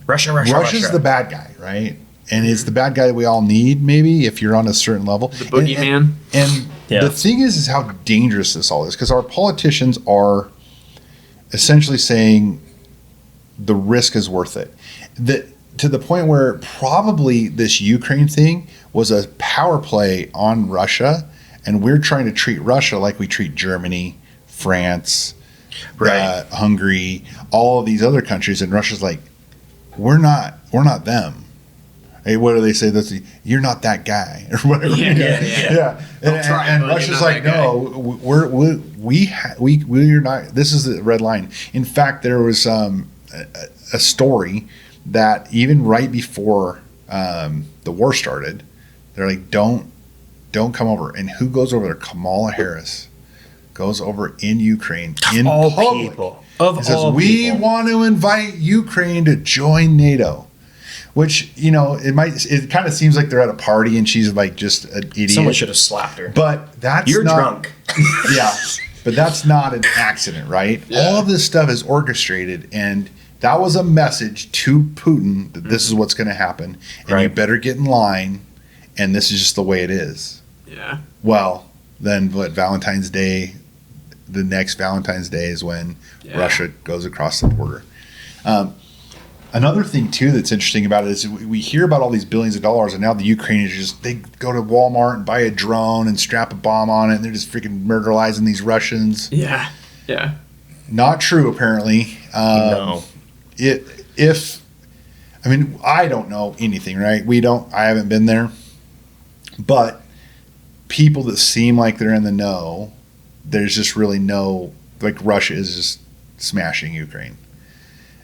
Russia's Russia's the bad guy, right? And it's the bad guy that we all need, maybe if you're on a certain level. The boogeyman. And Yeah. the thing is how dangerous this all is because our politicians are essentially saying the risk is worth it. To the point where probably this Ukraine thing was a power play on Russia, and we're trying to treat Russia like we treat Germany, France, Right. Hungary, all of these other countries, and Russia's like, we're not them. Hey, what do they say? You're not that guy or whatever. Yeah. And but Russia's you're not like, that guy. no, we're not. This is the red line. In fact, there was a story that even right before the war started, they're like, don't come over. And who goes over there? Kamala Harris goes over in Ukraine in all public. people. Of It says, all we people. want to invite Ukraine to join NATO. Which, it kind of seems like they're at a party and she's like just an idiot. Someone should have slapped her. But that's You're not, drunk. Yeah. But that's not an accident, right? All of this stuff is orchestrated, and that was a message to Putin that this is what's going to happen, and you Right. better get in line, and this is just the way it is. Yeah. Well, then Valentine's Day, the next Valentine's Day is when Russia goes across the border. Another thing too that's interesting about it is we hear about all these billions of dollars, and now the Ukrainians they go to Walmart and buy a drone and strap a bomb on it, and they're just freaking murderizing these Russians. Yeah. Yeah. Not true, apparently. No. I don't know anything, right? I haven't been there, but people that seem like they're in the know, there's just really no, like Russia is just smashing Ukraine.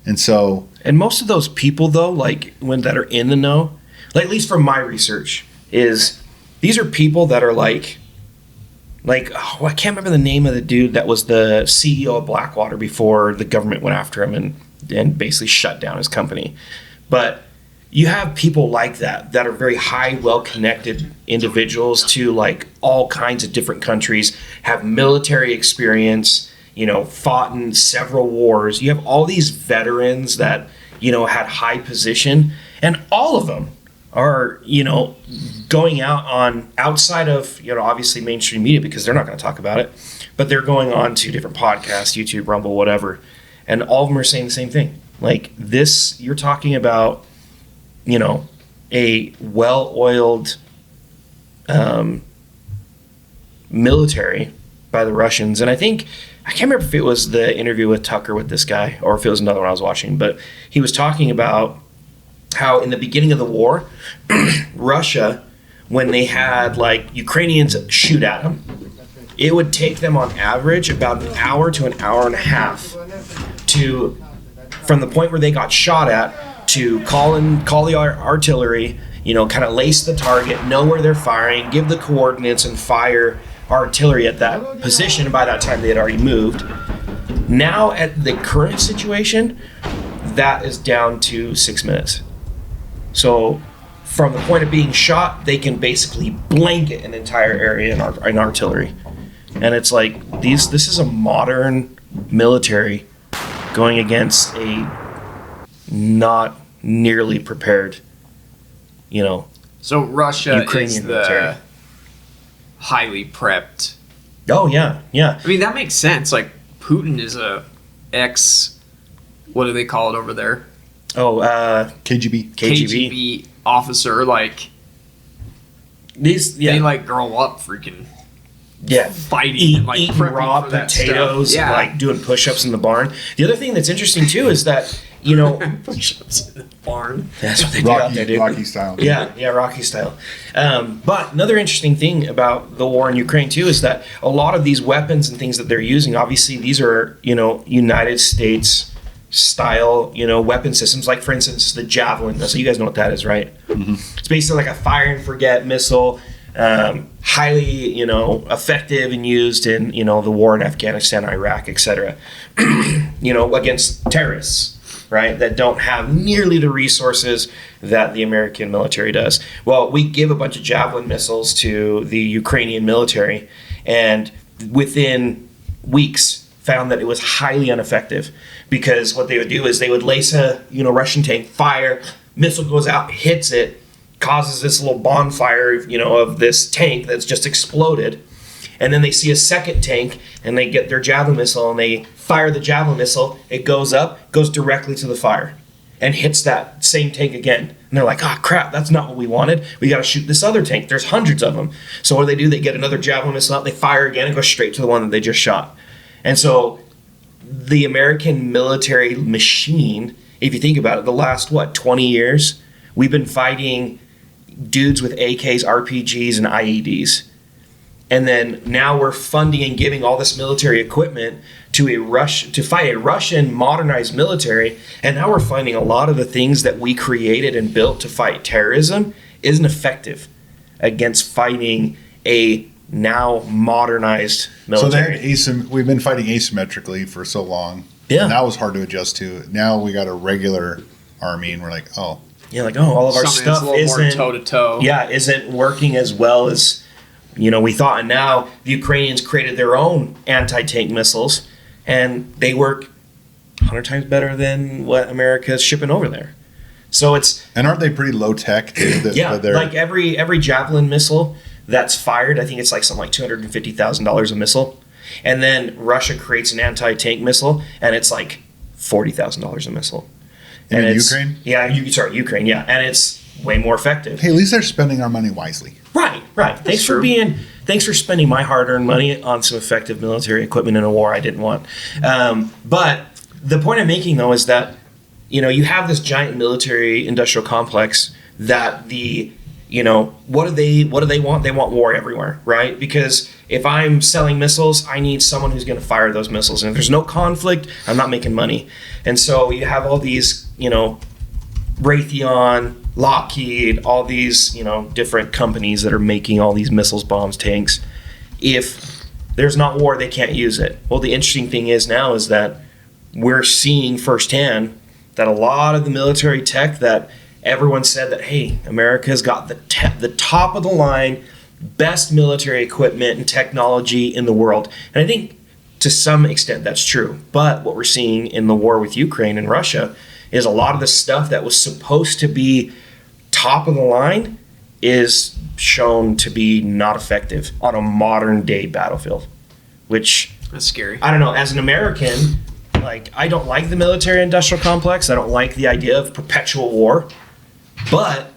And so, And most of those people, though, like that are in the know, like at least from my research, is these are people that are like I can't remember the name of the dude that was the CEO of Blackwater before the government went after him and basically shut down his company. But you have people like that are very high, well-connected individuals to like all kinds of different countries, have military experience, fought in several wars. You have all these veterans that, had high position, and all of them are, going out on outside of, obviously mainstream media because they're not going to talk about it, but they're going on to different podcasts, YouTube, Rumble, whatever. And all of them are saying the same thing. Like this, you're talking about, a well-oiled military by the Russians. And I can't remember if it was the interview with Tucker with this guy or if it was another one I was watching, but he was talking about how in the beginning of the war, Russia, when they had like Ukrainians shoot at them, it would take them on average about an hour to an hour and a half from the point where they got shot at to call the artillery, kind of lace the target, know where they're firing, give the coordinates, and fire artillery at that position. And by that time, they had already moved. Now, at the current situation, that is down to 6 minutes. So, from the point of being shot, they can basically blanket an entire area in artillery. And it's like this is a modern military going against a not nearly prepared, So Russia Ukrainian is the military. highly prepped. Oh yeah. I mean, that makes sense. Like Putin is a what do they call it over there? Oh, KGB. KGB officer. Like they like grow up freaking fighting and like eating prepping raw for that potatoes, stuff. Yeah. like doing push-ups in the barn. The other thing that's interesting too is that push-ups in the barn. that's what they do out there, dude. Rocky style. Yeah, Rocky style. But another interesting thing about the war in Ukraine too is that a lot of these weapons and things that they're using, obviously these are, United States style, weapon systems. Like for instance, the Javelin. So you guys know what that is, right? Mm-hmm. It's basically like a fire and forget missile, highly, effective and used in, the war in Afghanistan, Iraq, etc. Against terrorists. right, that don't have nearly the resources that the American military does. Well, we give a bunch of Javelin missiles to the Ukrainian military, and within weeks found that it was highly ineffective, because what they would do is they would lace a Russian tank, fire, missile goes out, hits it, causes this little bonfire of this tank that's just exploded, and then they see a second tank and they get their Javelin missile and they fire the Javelin missile, it goes up, goes directly to the fire and hits that same tank again. And they're like, oh crap, that's not what we wanted. We got to shoot this other tank. There's hundreds of them. So what do? They get another Javelin missile out, they fire again and go straight to the one that they just shot. And so the American military machine, if you think about it, the last, 20 years, we've been fighting dudes with AKs, RPGs, and IEDs. And then now we're funding and giving all this military equipment to fight a Russian modernized military. And now we're finding a lot of the things that we created and built to fight terrorism isn't effective against fighting a now modernized military. So we've been fighting asymmetrically for so long. Yeah. And that was hard to adjust to. Now we got a regular army and we're like, oh. Yeah, all of our Something that's stuff a little more isn't toe-to-toe. Yeah, isn't working as well as we thought. And now the Ukrainians created their own anti-tank missiles, and they work 100 times better than what America's shipping over there. So and aren't they pretty low tech too? Yeah, like every Javelin missile that's fired, I think it's like something like $250,000 a missile, and then Russia creates an anti-tank missile, and it's like $40,000 a missile. And Ukraine? Yeah, Ukraine. Yeah, and it's way more effective. Hey, at least they're spending our money wisely. Right. Thanks for spending my hard-earned money on some effective military equipment in a war I didn't want. But the point I'm making, though, is that you have this giant military industrial complex that what do they want? They want war everywhere, right? Because if I'm selling missiles, I need someone who's going to fire those missiles. And if there's no conflict, I'm not making money. And so you have all these, Raytheon, Lockheed, all these, different companies that are making all these missiles, bombs, tanks. If there's not war, they can't use it. Well, the interesting thing is now is that we're seeing firsthand that a lot of the military tech that everyone said that, hey, America's got the top of the line, best military equipment and technology in the world. And I think to some extent that's true. But what we're seeing in the war with Ukraine and Russia is a lot of the stuff that was supposed to be top of the line is shown to be not effective on a modern day battlefield, which That's scary. I don't know. As an American, I don't like the military industrial complex. I don't like the idea of perpetual war, but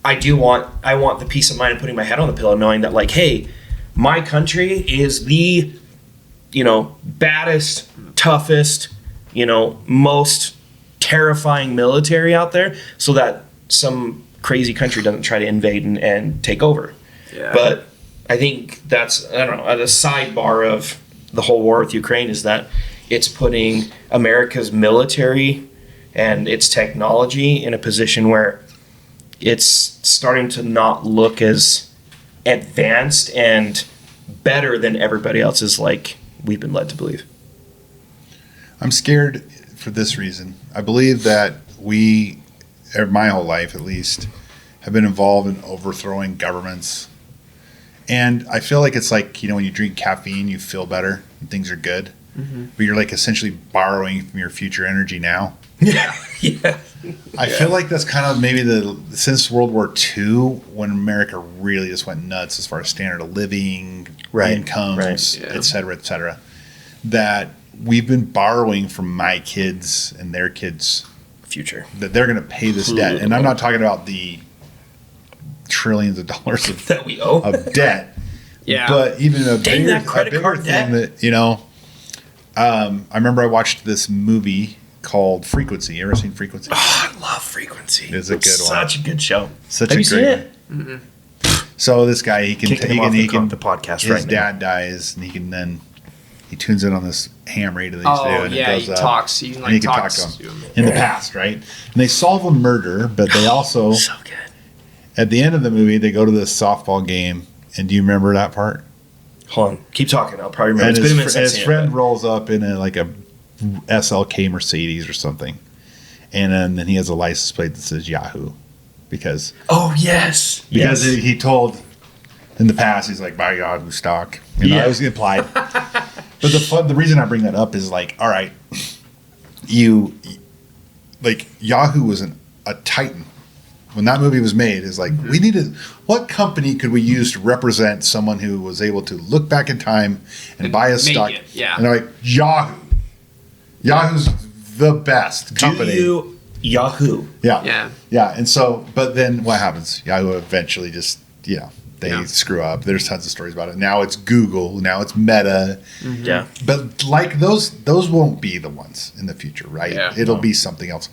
I want the peace of mind of putting my head on the pillow knowing that hey, my country is the baddest, toughest, most terrifying military out there, so that some crazy country doesn't try to invade and take over. Yeah. But I think that's, I don't know, at a sidebar of the whole war with Ukraine is that it's putting America's military and its technology in a position where it's starting to not look as advanced and better than everybody else's we've been led to believe. I'm scared for this reason. I believe that my whole life at least, have been involved in overthrowing governments. And I feel like it's when you drink caffeine, you feel better and things are good. Mm-hmm. But you're essentially borrowing from your future energy now. Yeah. Yeah. I feel like that's kind of maybe since World War II, when America really just went nuts as far as standard of living, incomes, et cetera, that we've been borrowing from my kids and their kids' future. That they're going to pay this debt. And I'm not talking about the trillions of dollars that we owe of debt. Yeah. But even a Dang, bigger, that credit card thing debt. that, I remember I watched this movie called Frequency. You ever seen Frequency? Oh, I love Frequency. It's a good one. Such a good show. Such Have a you great seen it? one. So this guy, he can the podcast his right now. dad dies, and he tunes in on this ham radio that he's doing. Yeah, it goes he up, talks. You and can he can talk talk to to him. him in the past, right? And they solve a murder, but they also So good. at the end of the movie they go to this softball game. And do you remember that part? Hold on. Keep talking. I'll probably remember. And It's been a minute since I've his seen friend it, rolls up in a SLK Mercedes or something, and then he has a license plate that says Yahoo, because yes. he told in the past, he's like, buy Yahoo stock. That was implied. But the reason I bring that up is like, all right, Yahoo was a titan. When that movie was made, is like, we needed, what company could we use to represent someone who was able to look back in time and buy a stock? Yeah. And they're like, Yahoo. Yahoo's the best company. Yahoo. Yeah. And so, but then what happens? Yahoo eventually just, they screw up. There's tons of stories about it. Now it's Google. Now it's Meta. Mm-hmm. Yeah. But like those won't be the ones in the future, right? Yeah. It'll be something else.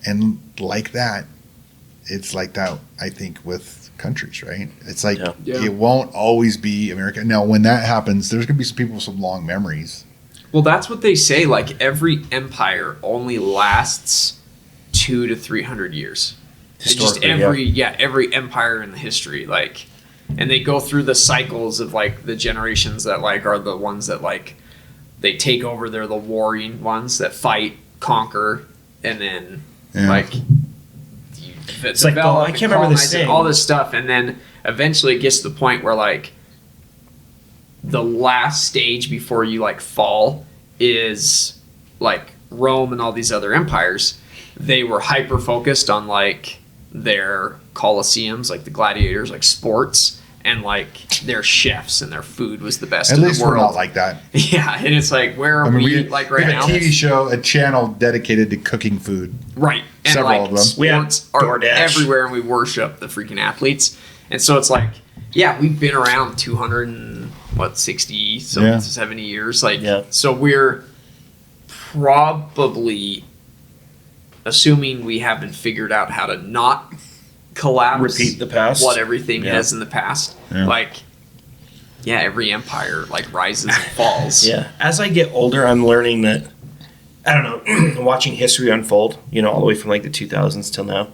And like that, it's like that, I think, with countries, right? It's like it won't always be America. Now, when that happens, there's going to be some people with some long memories. Well, that's what they say. Like, every empire only lasts 200 to 300 years. Just every empire in the history, like, and they go through the cycles of like the generations that like are the ones that like they take over. They're the warring ones that fight, conquer, and then like. It's like, I can't remember this thing. All this stuff, and then eventually it gets to the point where like the last stage before you like fall is like Rome and all these other empires. They were hyper focused on like their colosseums, like the gladiators, like sports, and like their chefs and their food was the best in the world. At least we're not like that. Yeah, and it's like, where are we like right now? We have a TV show, a channel dedicated to cooking food. Right. And several like, of them. Sports are everywhere, and we worship the freaking athletes. And so it's like, we've been around 260, 70 years. Like, so we're probably, assuming we haven't figured out how to not collapse, repeat the past, what everything has in the past. Like, every empire like rises and falls. As I get older, I'm learning that, I don't know, watching history unfold, all the way from like the 2000s till now.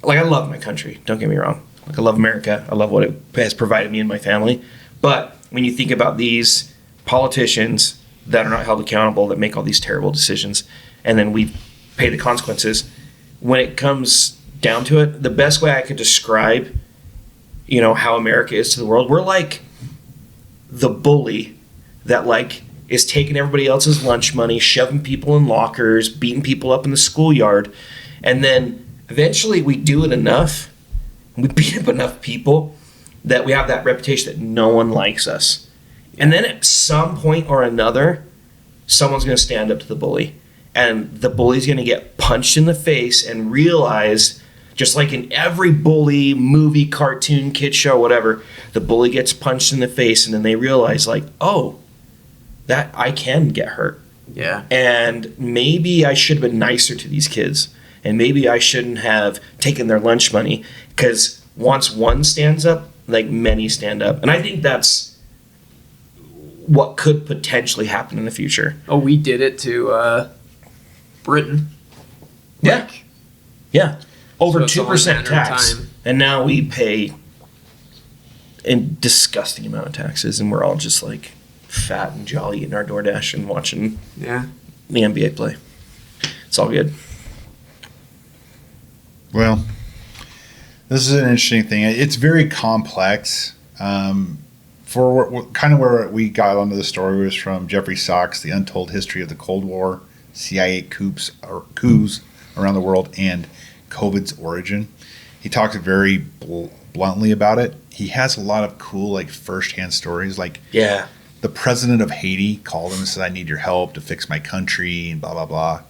Like, I love my country, don't get me wrong. Like, I love America. I love what it has provided me and my family. But when you think about these politicians that are not held accountable, that make all these terrible decisions, and then we pay the consequences, when it comes down to it, the best way I could describe, how America is to the world, we're like the bully that like is taking everybody else's lunch money, shoving people in lockers, beating people up in the schoolyard, and then eventually we do it enough, we beat up enough people that we have that reputation that no one likes us. And then at some point or another, someone's going to stand up to the bully, and the bully's going to get punched in the face and realize, just like in every bully movie, cartoon, kid show, whatever, the bully gets punched in the face, and then they realize, like, oh, that I can get hurt. Yeah. And maybe I should have been nicer to these kids, and maybe I shouldn't have taken their lunch money, because once one stands up, like, many stand up. And I think that's what could potentially happen in the future. Oh, we did it to Britain. Yeah. Over So 2% tax. And now we pay a disgusting amount of taxes, and we're all just like fat and jolly eating our DoorDash and watching the NBA play. It's all good. Well, this is an interesting thing. It's very complex. For kind of where we got onto the story was from Jeffrey Sachs, The Untold History of the Cold War, CIA coups around the world, and COVID's origin. He talks very bluntly about it. He has a lot of cool, like, first-hand stories. Like, the president of Haiti called him and said, I need your help to fix my country, and blah, blah, blah.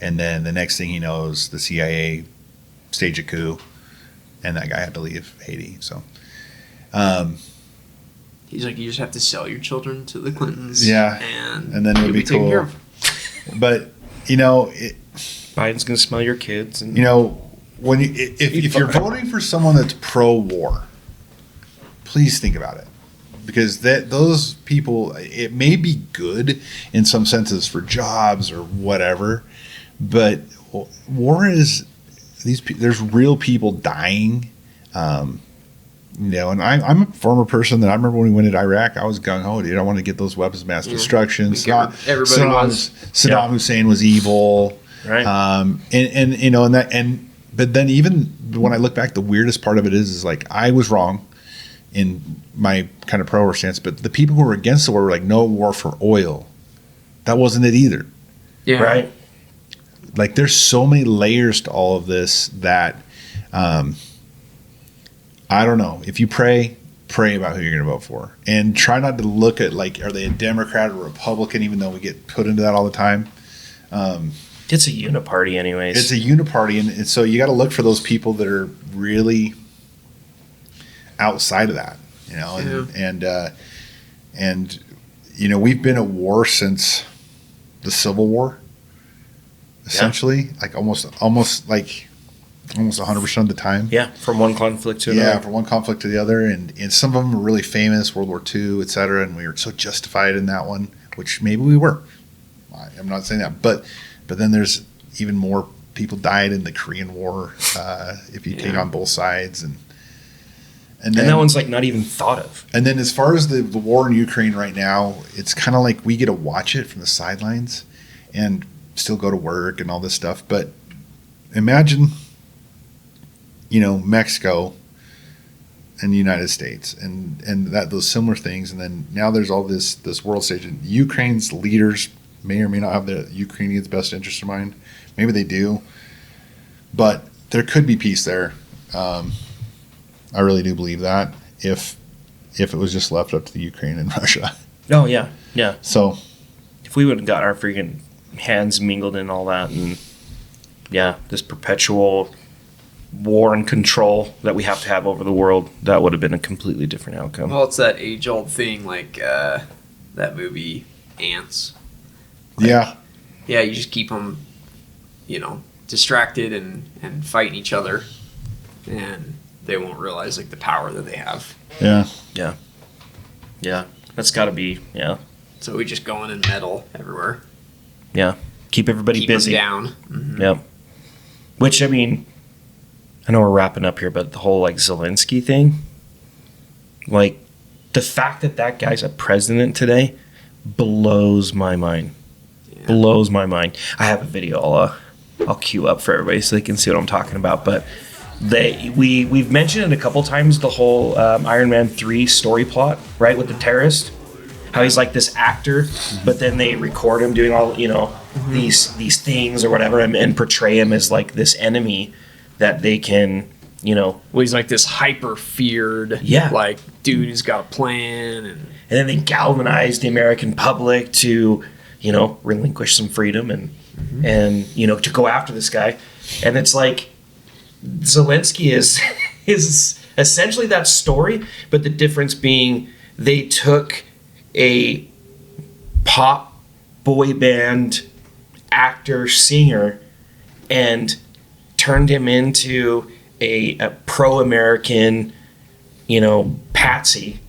And then the next thing he knows, the CIA staged a coup, and that guy had to leave Haiti. So, he's like, you just have to sell your children to the Clintons. And then it would be cool. But, Biden's going to smell your kids. And when if you're voting for someone that's pro-war, please think about it, because those people, it may be good in some senses for jobs or whatever, but war is there's real people dying, And I'm a former person that I remember when we went to Iraq, I was gung ho, dude. I wanted to get those weapons of mass destruction. Everybody was. Saddam Hussein was evil. Right. But then even when I look back, the weirdest part of it is like I was wrong in my kind of pro-war stance, but the people who were against the war were like, no war for oil. That wasn't it either. Yeah. Right. Like there's so many layers to all of this that I don't know. If you pray about who you're going to vote for, and try not to look at like, are they a Democrat or Republican, even though we get put into that all the time. It's a uniparty anyways. It's a uniparty, and so you got to look for those people that are really outside of that, and we've been at war since the Civil War, essentially, like almost 100% of the time. Yeah, from one conflict to another. Yeah, from one conflict to the other, and some of them were really famous, World War II, et cetera, and we were so justified in that one, which maybe we were. I'm not saying that, but then there's even more people died in the Korean War if you take on both sides, and that one's like not even thought of. And then as far as the war in Ukraine right now, it's kind of like we get to watch it from the sidelines and still go to work and all this stuff. But imagine, Mexico and the United States and that those similar things. And then now there's all this world stage. And Ukraine's leaders may or may not have the Ukrainians' best interest in mind. Maybe they do. But there could be peace there. I really do believe that if it was just left up to the Ukraine and Russia. Oh, yeah. Yeah. So if we would have got our freaking hands mingled in all that, and this perpetual war and control that we have to have over the world, that would have been a completely different outcome. Well, it's that age-old thing, like that movie Ants. Yeah, you just keep them, distracted and fighting each other, and they won't realize like the power that they have. Yeah. That's got to be So we just go in and meddle everywhere. Yeah, keep everybody Keep busy. them down. Mm-hmm. Yep. Which, I mean, I know we're wrapping up here, but the whole like Zelensky thing, like the fact that guy's a president today blows my mind. Yeah. Blows my mind. I have a video I'll queue up for everybody so they can see what I'm talking about. But we've mentioned it a couple times, the whole Iron Man 3 story plot, right, with the terrorist. How he's like this actor, but then they record him doing all these things or whatever, and portray him as like this enemy that they can Well, he's like this hyper feared, like dude who's got a plan, and then they galvanize the American public to relinquish some freedom and to go after this guy, and it's like Zelensky is essentially that story, but the difference being they took a pop boy band actor singer and turned him into a pro-American patsy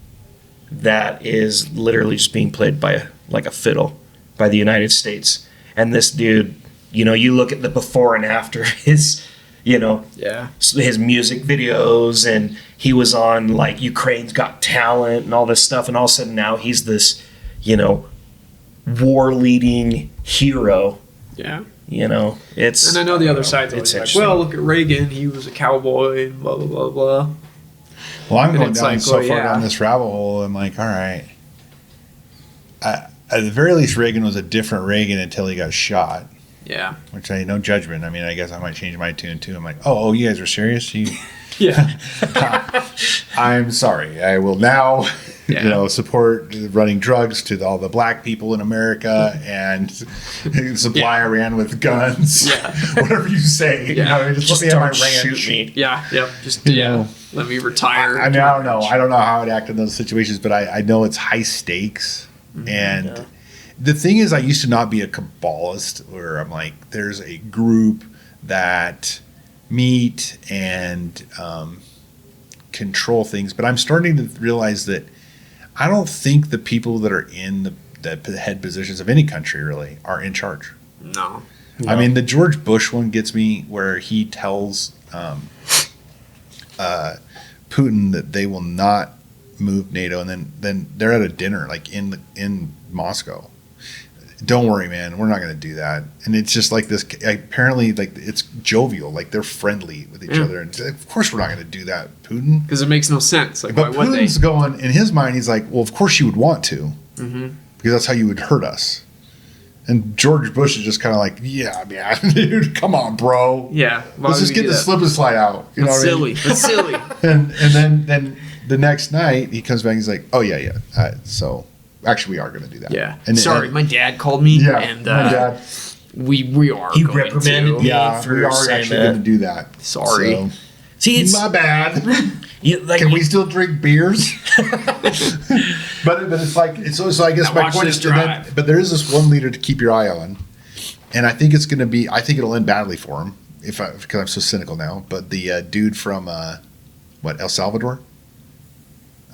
that is literally just being played by a fiddle by the United States. And this dude, you look at the before and after his his music videos, and he was on like Ukraine's Got Talent and all this stuff, and all of a sudden now he's this war leading hero. It's, and I know the other side's always like, well, look at Reagan, he was a cowboy, and blah blah blah blah. Well, I'm going down far down this rabbit hole. I'm like, all right. At the very least, Reagan was a different Reagan until he got shot. Yeah. Which no judgment. I mean, I guess I might change my tune too. I'm like, oh, you guys are serious? Yeah. I'm sorry. I will now, support running drugs to all the black people in America and supply Iran with guns. Yeah. Whatever you say. Yeah. Just let me have my ranch. Shoot me. Yeah. Yep. Just let me retire. I mean, I don't know. I don't know how I'd act in those situations, but I know it's high stakes. Mm-hmm. And the thing is, I used to not be a Kabbalist where I'm like, there's a group that meet and control things. But I'm starting to realize that I don't think the people that are in the head positions of any country really are in charge. No. I mean, the George Bush one gets me where he tells Putin that they will not move NATO, and then they're at a dinner like in Moscow. Don't worry, man, we're not going to do that. And it's just like this. Apparently, like it's jovial, like they're friendly with each other. And of course, we're not going to do that, Putin. Because it makes no sense. Like, But why would they? Putin's going in his mind. He's like, well, of course you would want to, because that's how you would hurt us. And George Bush is just kind of like, yeah, man, dude, come on, bro. Yeah. Why Let's would just we get do the that? slip and slide out. You know That's what I mean? silly. That's silly. And then the next night he comes back. And he's like, oh yeah. So actually, we are going to do that. Yeah. And Sorry, my dad called me. Yeah, And my dad. we are. He going reprimanded to. me. Yeah, for we are saying actually that. going to do that. Sorry. So, See, it's my bad. like Can we still drink beers? but it's like so I guess Now my watch point this is, and then- drive. but there is this one leader to keep your eye on, and I think it's going to be. I think it'll end badly for him because I'm so cynical now. But the dude from El Salvador.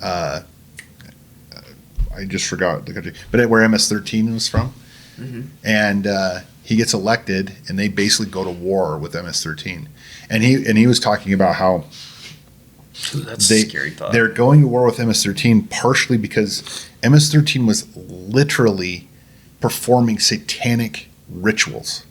I just forgot the country, but where MS-13 was from, and he gets elected, and they basically go to war with MS-13, and he was talking about how that's they, a scary thought. they're going to war with MS-13 partially because MS-13 was literally performing satanic rituals.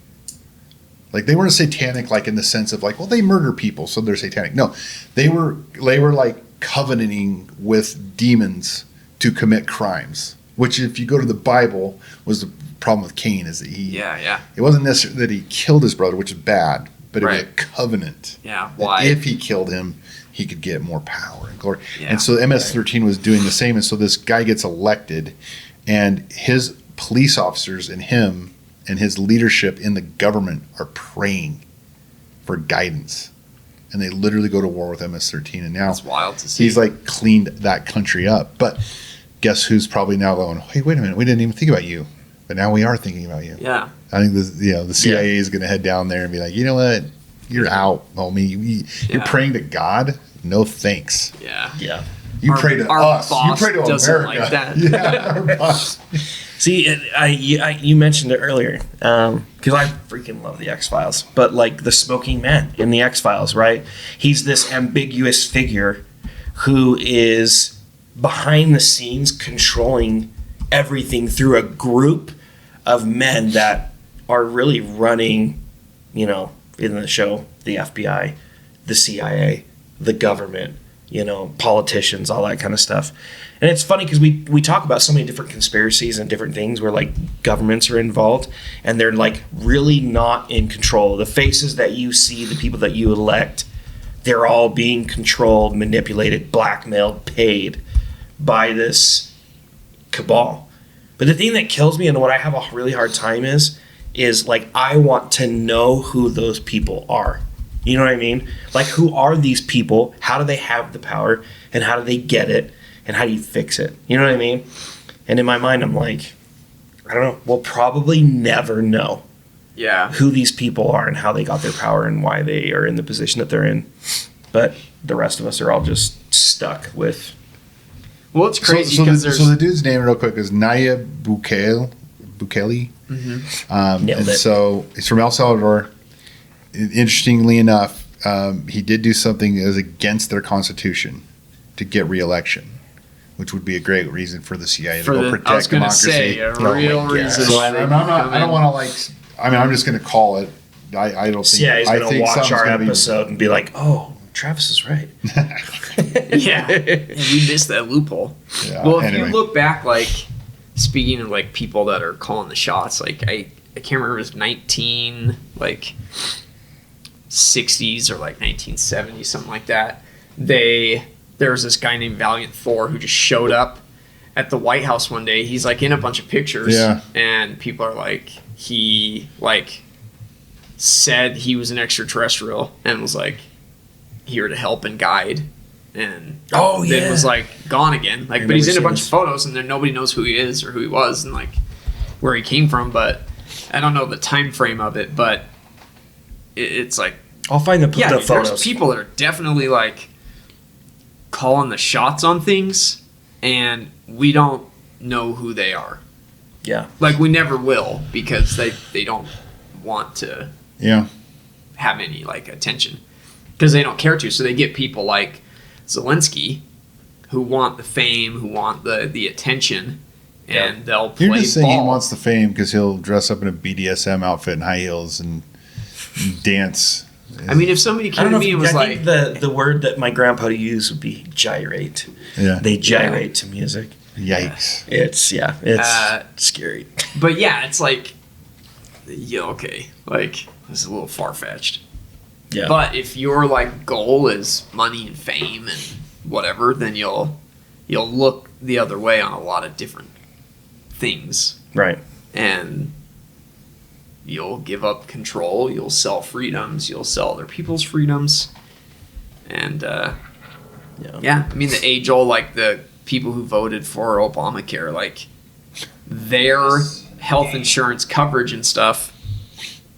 Like they weren't satanic, like in the sense of like, well, they murder people, so they're satanic. No, they were like covenanting with demons to commit crimes. Which, if you go to the Bible, was the problem with Cain is that Yeah. it wasn't necessarily that he killed his brother, which is bad, but it was a Right. covenant. Yeah. That Why? if he killed him, he could get more power and glory. Yeah. And so MS-13 was doing the same. And so this guy gets elected, and his police officers and him and his leadership in the government are praying for guidance. And they literally go to war with MS-13. And now That's wild to see. he's like cleaned that country up. But guess who's probably now going, hey, wait a minute, we didn't even think about you. But now we are thinking about you. Yeah. I think the CIA is going to head down there and be like, you know what? You're out, homie. You're Yeah. praying to God? No thanks. Yeah. Yeah. You Our- pray to our us. You boss pray to doesn't America. like that. Yeah, our boss. See, you mentioned it earlier because I freaking love the X-Files. But like the smoking man in the X-Files, right? He's this ambiguous figure who is behind the scenes controlling everything through a group of men that are really running, in the show, the FBI, the CIA, the government, politicians, all that kind of stuff. And it's funny because we talk about so many different conspiracies and different things where like governments are involved and they're like really not in control. The faces that you see, the people that you elect, they're all being controlled, manipulated, blackmailed, paid by this cabal. But the thing that kills me and what I have a really hard time is like I want to know who those people are. You know what I mean? Like, who are these people? How do they have the power? And how do they get it? And how do you fix it? You know what I mean? And in my mind, I'm like, I don't know. We'll probably never know Yeah. who these people are and how they got their power and why they are in the position that they're in. But the rest of us are all just stuck with. Well, it's crazy So because the dude's name, real quick, is Nayib Bukele. Nailed And it. so he's from El Salvador. Interestingly enough, he did do something that was against their constitution to get re-election, which would be a great reason for the CIA to go protect I was going to democracy. say a Oh my real God. reason. So why they I come don't want to I'm just going to call it. I don't think. CIA is I going to think watch something's our gonna be- episode and be like, oh, Travis is right. Yeah, we missed that loophole. Yeah, Well, if anyway. you look back, like speaking of like people that are calling the shots, like I can't remember if it was 60s or like 1970s, something like that. There was this guy named Valiant Thor who just showed up at the White House one day. He's like in a bunch of pictures, Yeah. and people are like, he like said he was an extraterrestrial and was like here to help and guide, and Oh, then yeah. was like gone again. Like, I but he's in a remember bunch seeing of photos, and then nobody knows who he is or who he was, and like where he came from. But I don't know the time frame of it. But it's like, I'll find the yeah, dude, photos. there's people that are definitely like calling the shots on things, and we don't know who they are. Yeah. Like, we never will, because they don't want to Yeah. have any like attention, because they don't care to. So they get people like Zelensky, who want the fame, who want the attention, and they'll play You're just saying ball. he wants the fame because he'll dress up in a BDSM outfit and high heels and dance. I mean, if somebody I came don't to know. me and was I like, think the word that my grandpa used would be gyrate. Yeah. They gyrate to music. Yikes. It's scary. but yeah, it's like, yeah, okay, like this is a little far fetched. Yeah. But if your like goal is money and fame and whatever, then you'll look the other way on a lot of different things, Right. and you'll give up control. You'll sell freedoms. You'll sell other people's freedoms, and yeah, I mean the age-old, like the people who voted for Obamacare, like their health insurance coverage and stuff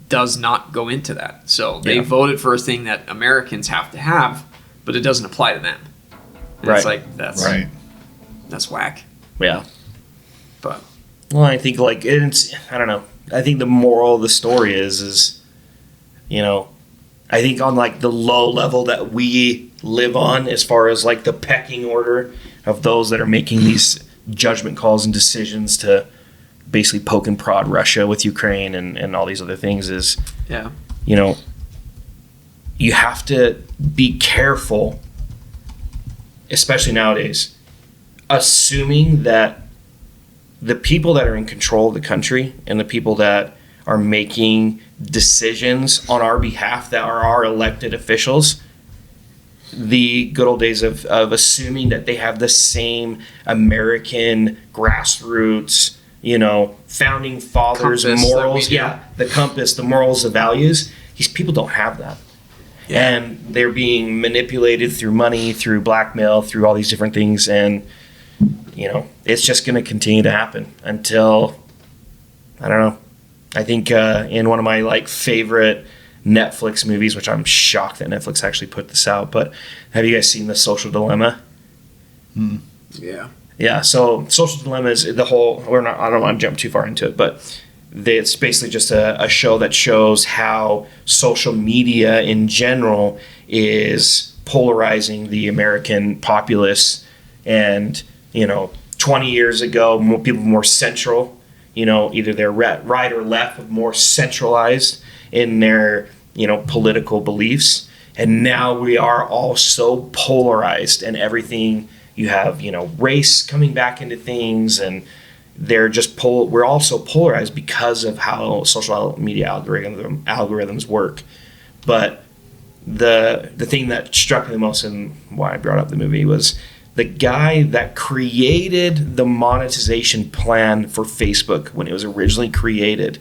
does not go into that. So they Yeah. voted for a thing that Americans have to have, but it doesn't apply to them. And Right. It's like that's whack. Yeah. But Well, I think like it's I don't know. I think the moral of the story is I think on like the low level that we live on, as far as like the pecking order of those that are making these judgment calls and decisions to basically poke and prod Russia with Ukraine and all these other things, is yeah, you have to be careful, especially nowadays, assuming that the people that are in control of the country and the people that are making decisions on our behalf, that are our elected officials, the good old days of assuming that they have the same American grassroots, founding fathers Compass that morals. we do. Yeah, the compass, the morals, the values. These people don't have that. Yeah. And they're being manipulated through money, through blackmail, through all these different things. And, it's just going to continue to happen until, I don't know. I think in one of my like favorite Netflix movies, which I'm shocked that Netflix actually put this out, but have you guys seen The Social Dilemma? yeah, Yeah, so Social Dilemma is the whole. I don't want to jump too far into it, but it's basically just a show that shows how social media in general is polarizing the American populace. And 20 years ago, people were more central. Either they're right or left, but more centralized in their political beliefs. And now we are all so polarized, and everything. You have, race coming back into things, and they're just we're all so polarized because of how social media algorithms work. But the thing that struck me the most, and why I brought up the movie, was the guy that created the monetization plan for Facebook when it was originally created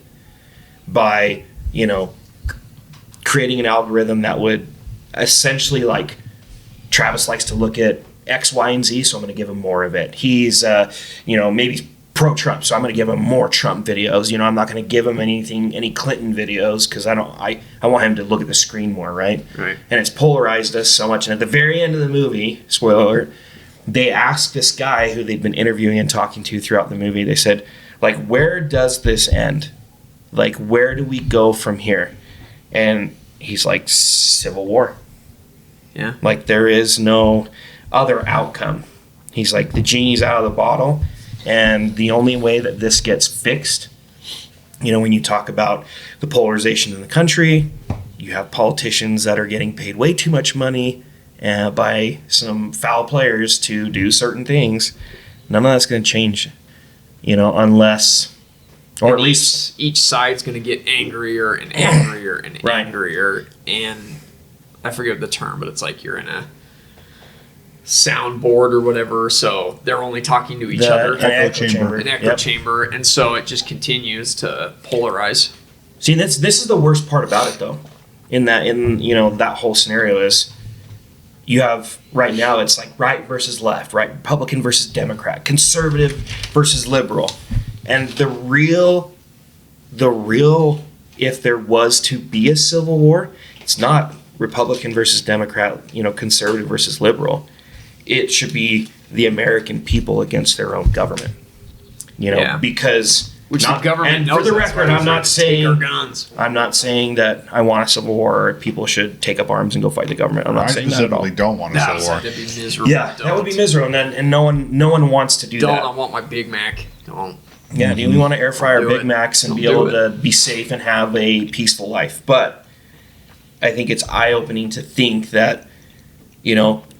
by, creating an algorithm that would essentially, like, Travis likes to look at X, Y, and Z, so I'm going to give him more of it. He's, maybe pro-Trump, so I'm going to give him more Trump videos. I'm not going to give him any Clinton videos because I want him to look at the screen more, right? Right. And it's polarized us so much. And at the very end of the movie, spoiler alert, they asked this guy who they'd been interviewing and talking to throughout the movie, they said, like, where does this end? Like, where do we go from here? And he's like, civil war. Yeah. Like, there is no other outcome. He's like, the genie's out of the bottle, and the only way that this gets fixed, when you talk about the polarization in the country, you have politicians that are getting paid way too much money by some foul players to do certain things. None of that's going to change, unless, or And at least, each side's going to get angrier and angrier and Right. angrier, and I forget the term, but it's like you're in a soundboard or whatever, so they're only talking to each other. an echo chamber. An echo Yep. chamber, and so it just continues to polarize. See, this is the worst part about it, though. In that whole scenario is, you have right now it's like right versus left, right, Republican versus Democrat, conservative versus liberal, and the real, if there was to be a civil war, it's not Republican versus Democrat, conservative versus liberal. It should be the American people against their own government, Yeah. because which Not- the government and knows. for the that's record, why I'm they're not trying to take our saying- guns. I'm not saying that I want a civil war or people should take up arms and go fight the government. I'm not I saying that at all. specifically don't want a civil war. That'd be miserable. Yeah, that would be miserable, and no one wants to do Don't. that. I want my Big Mac. Don't. Yeah, we want to air fry our Do Big it. Macs and Don't be do able it. to be safe and have a peaceful life. But I think it's eye-opening to think that,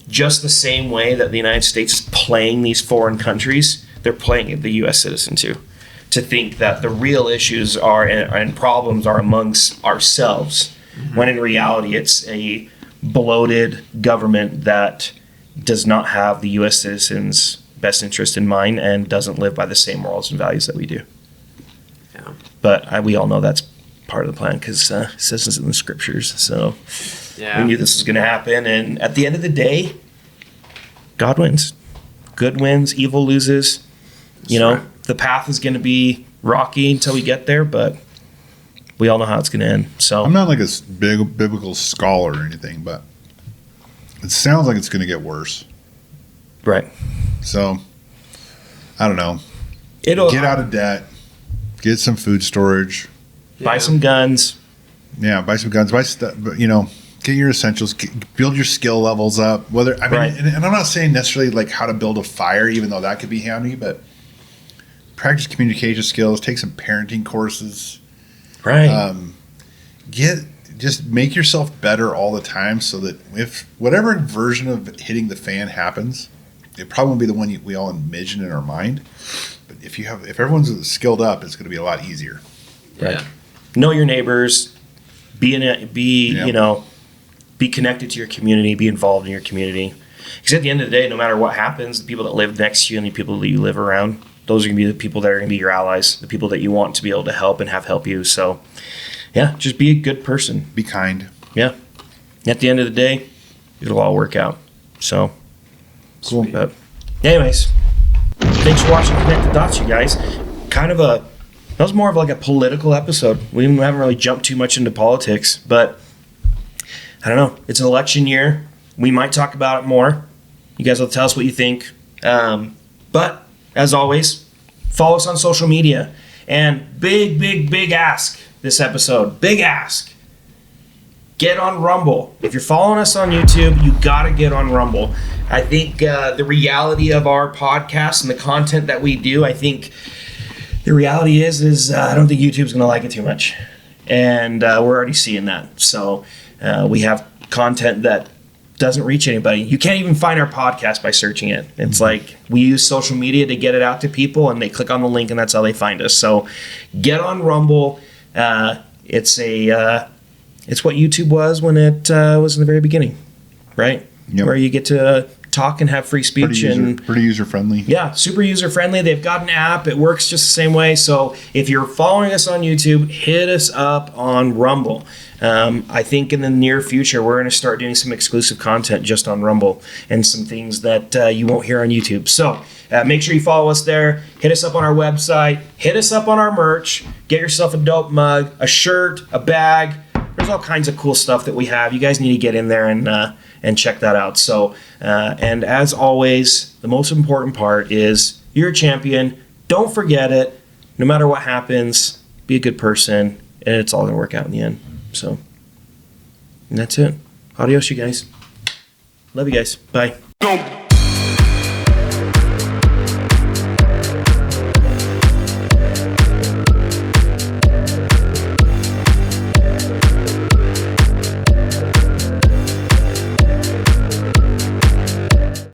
just the same way that the United States is playing these foreign countries, they're playing the U.S. citizen too. To think that the real issues are and problems are amongst ourselves, when in reality it's a bloated government that does not have the U.S. citizens' best interest in mind and doesn't live by the same morals and values that we do. Yeah. But we all know that's part of the plan because it says this in the scriptures. So Yeah. we knew this was going to happen. And at the end of the day, God wins. Good wins, evil loses. right. The path is going to be rocky until we get there, but we all know how it's going to end. So I'm not like a big biblical scholar or anything, but it sounds like it's going to get worse. right. So I don't know. It'll Get out of debt. Get some food storage. buy some guns. Yeah, buy some guns. Buy stuff. Get your essentials. Build your skill levels up. Right. And I'm not saying necessarily like how to build a fire, even though that could be handy, but practice communication skills. Take some parenting courses. Right. Just make yourself better all the time, so that if whatever version of hitting the fan happens, it probably won't be the one we all envision in our mind. But if everyone's skilled up, it's going to be a lot easier. Right. Know your neighbors. Be Yeah. be connected to your community. Be involved in your community. Because at the end of the day, no matter what happens, the people that live next to you and the people that you live around, those are going to be the people that are going to be your allies, the people that you want to be able to help and have help you. So, yeah, just be a good person. Be kind. Yeah. At the end of the day, it'll all work out. So, cool. But anyways, thanks for watching Connect the Dots, you guys. That was more of like a political episode. We haven't really jumped too much into politics, but I don't know. It's an election year. We might talk about it more. You guys will tell us what you think. But as always, follow us on social media. And big ask this episode. Big ask. Get on Rumble. If you're following us on YouTube, you got to get on Rumble. I think the reality of our podcast and the content that we do, I think the reality is I don't think YouTube's going to like it too much. And we're already seeing that. So we have content that doesn't reach anybody. You can't even find our podcast by searching it. It's like we use social media to get it out to people, and they click on the link, and that's how they find us. So get on Rumble. It's what YouTube was when it was in the very beginning, right? Yep. Where you get to talk and have free speech Pretty user friendly. yeah, super user friendly. They've got an app. It works just the same way. So if you're following us on YouTube, hit us up on Rumble. I think in the near future, we're going to start doing some exclusive content just on Rumble and some things that you won't hear on YouTube. So make sure you follow us there. Hit us up on our website. Hit us up on our merch. Get yourself a dope mug, a shirt, a bag. There's all kinds of cool stuff that we have. You guys need to get in there and check that out. So, and as always, the most important part is you're a champion. Don't forget it. No matter what happens, be a good person, and it's all going to work out in the end. So, and that's it. Adios, you guys. Love you guys. Bye.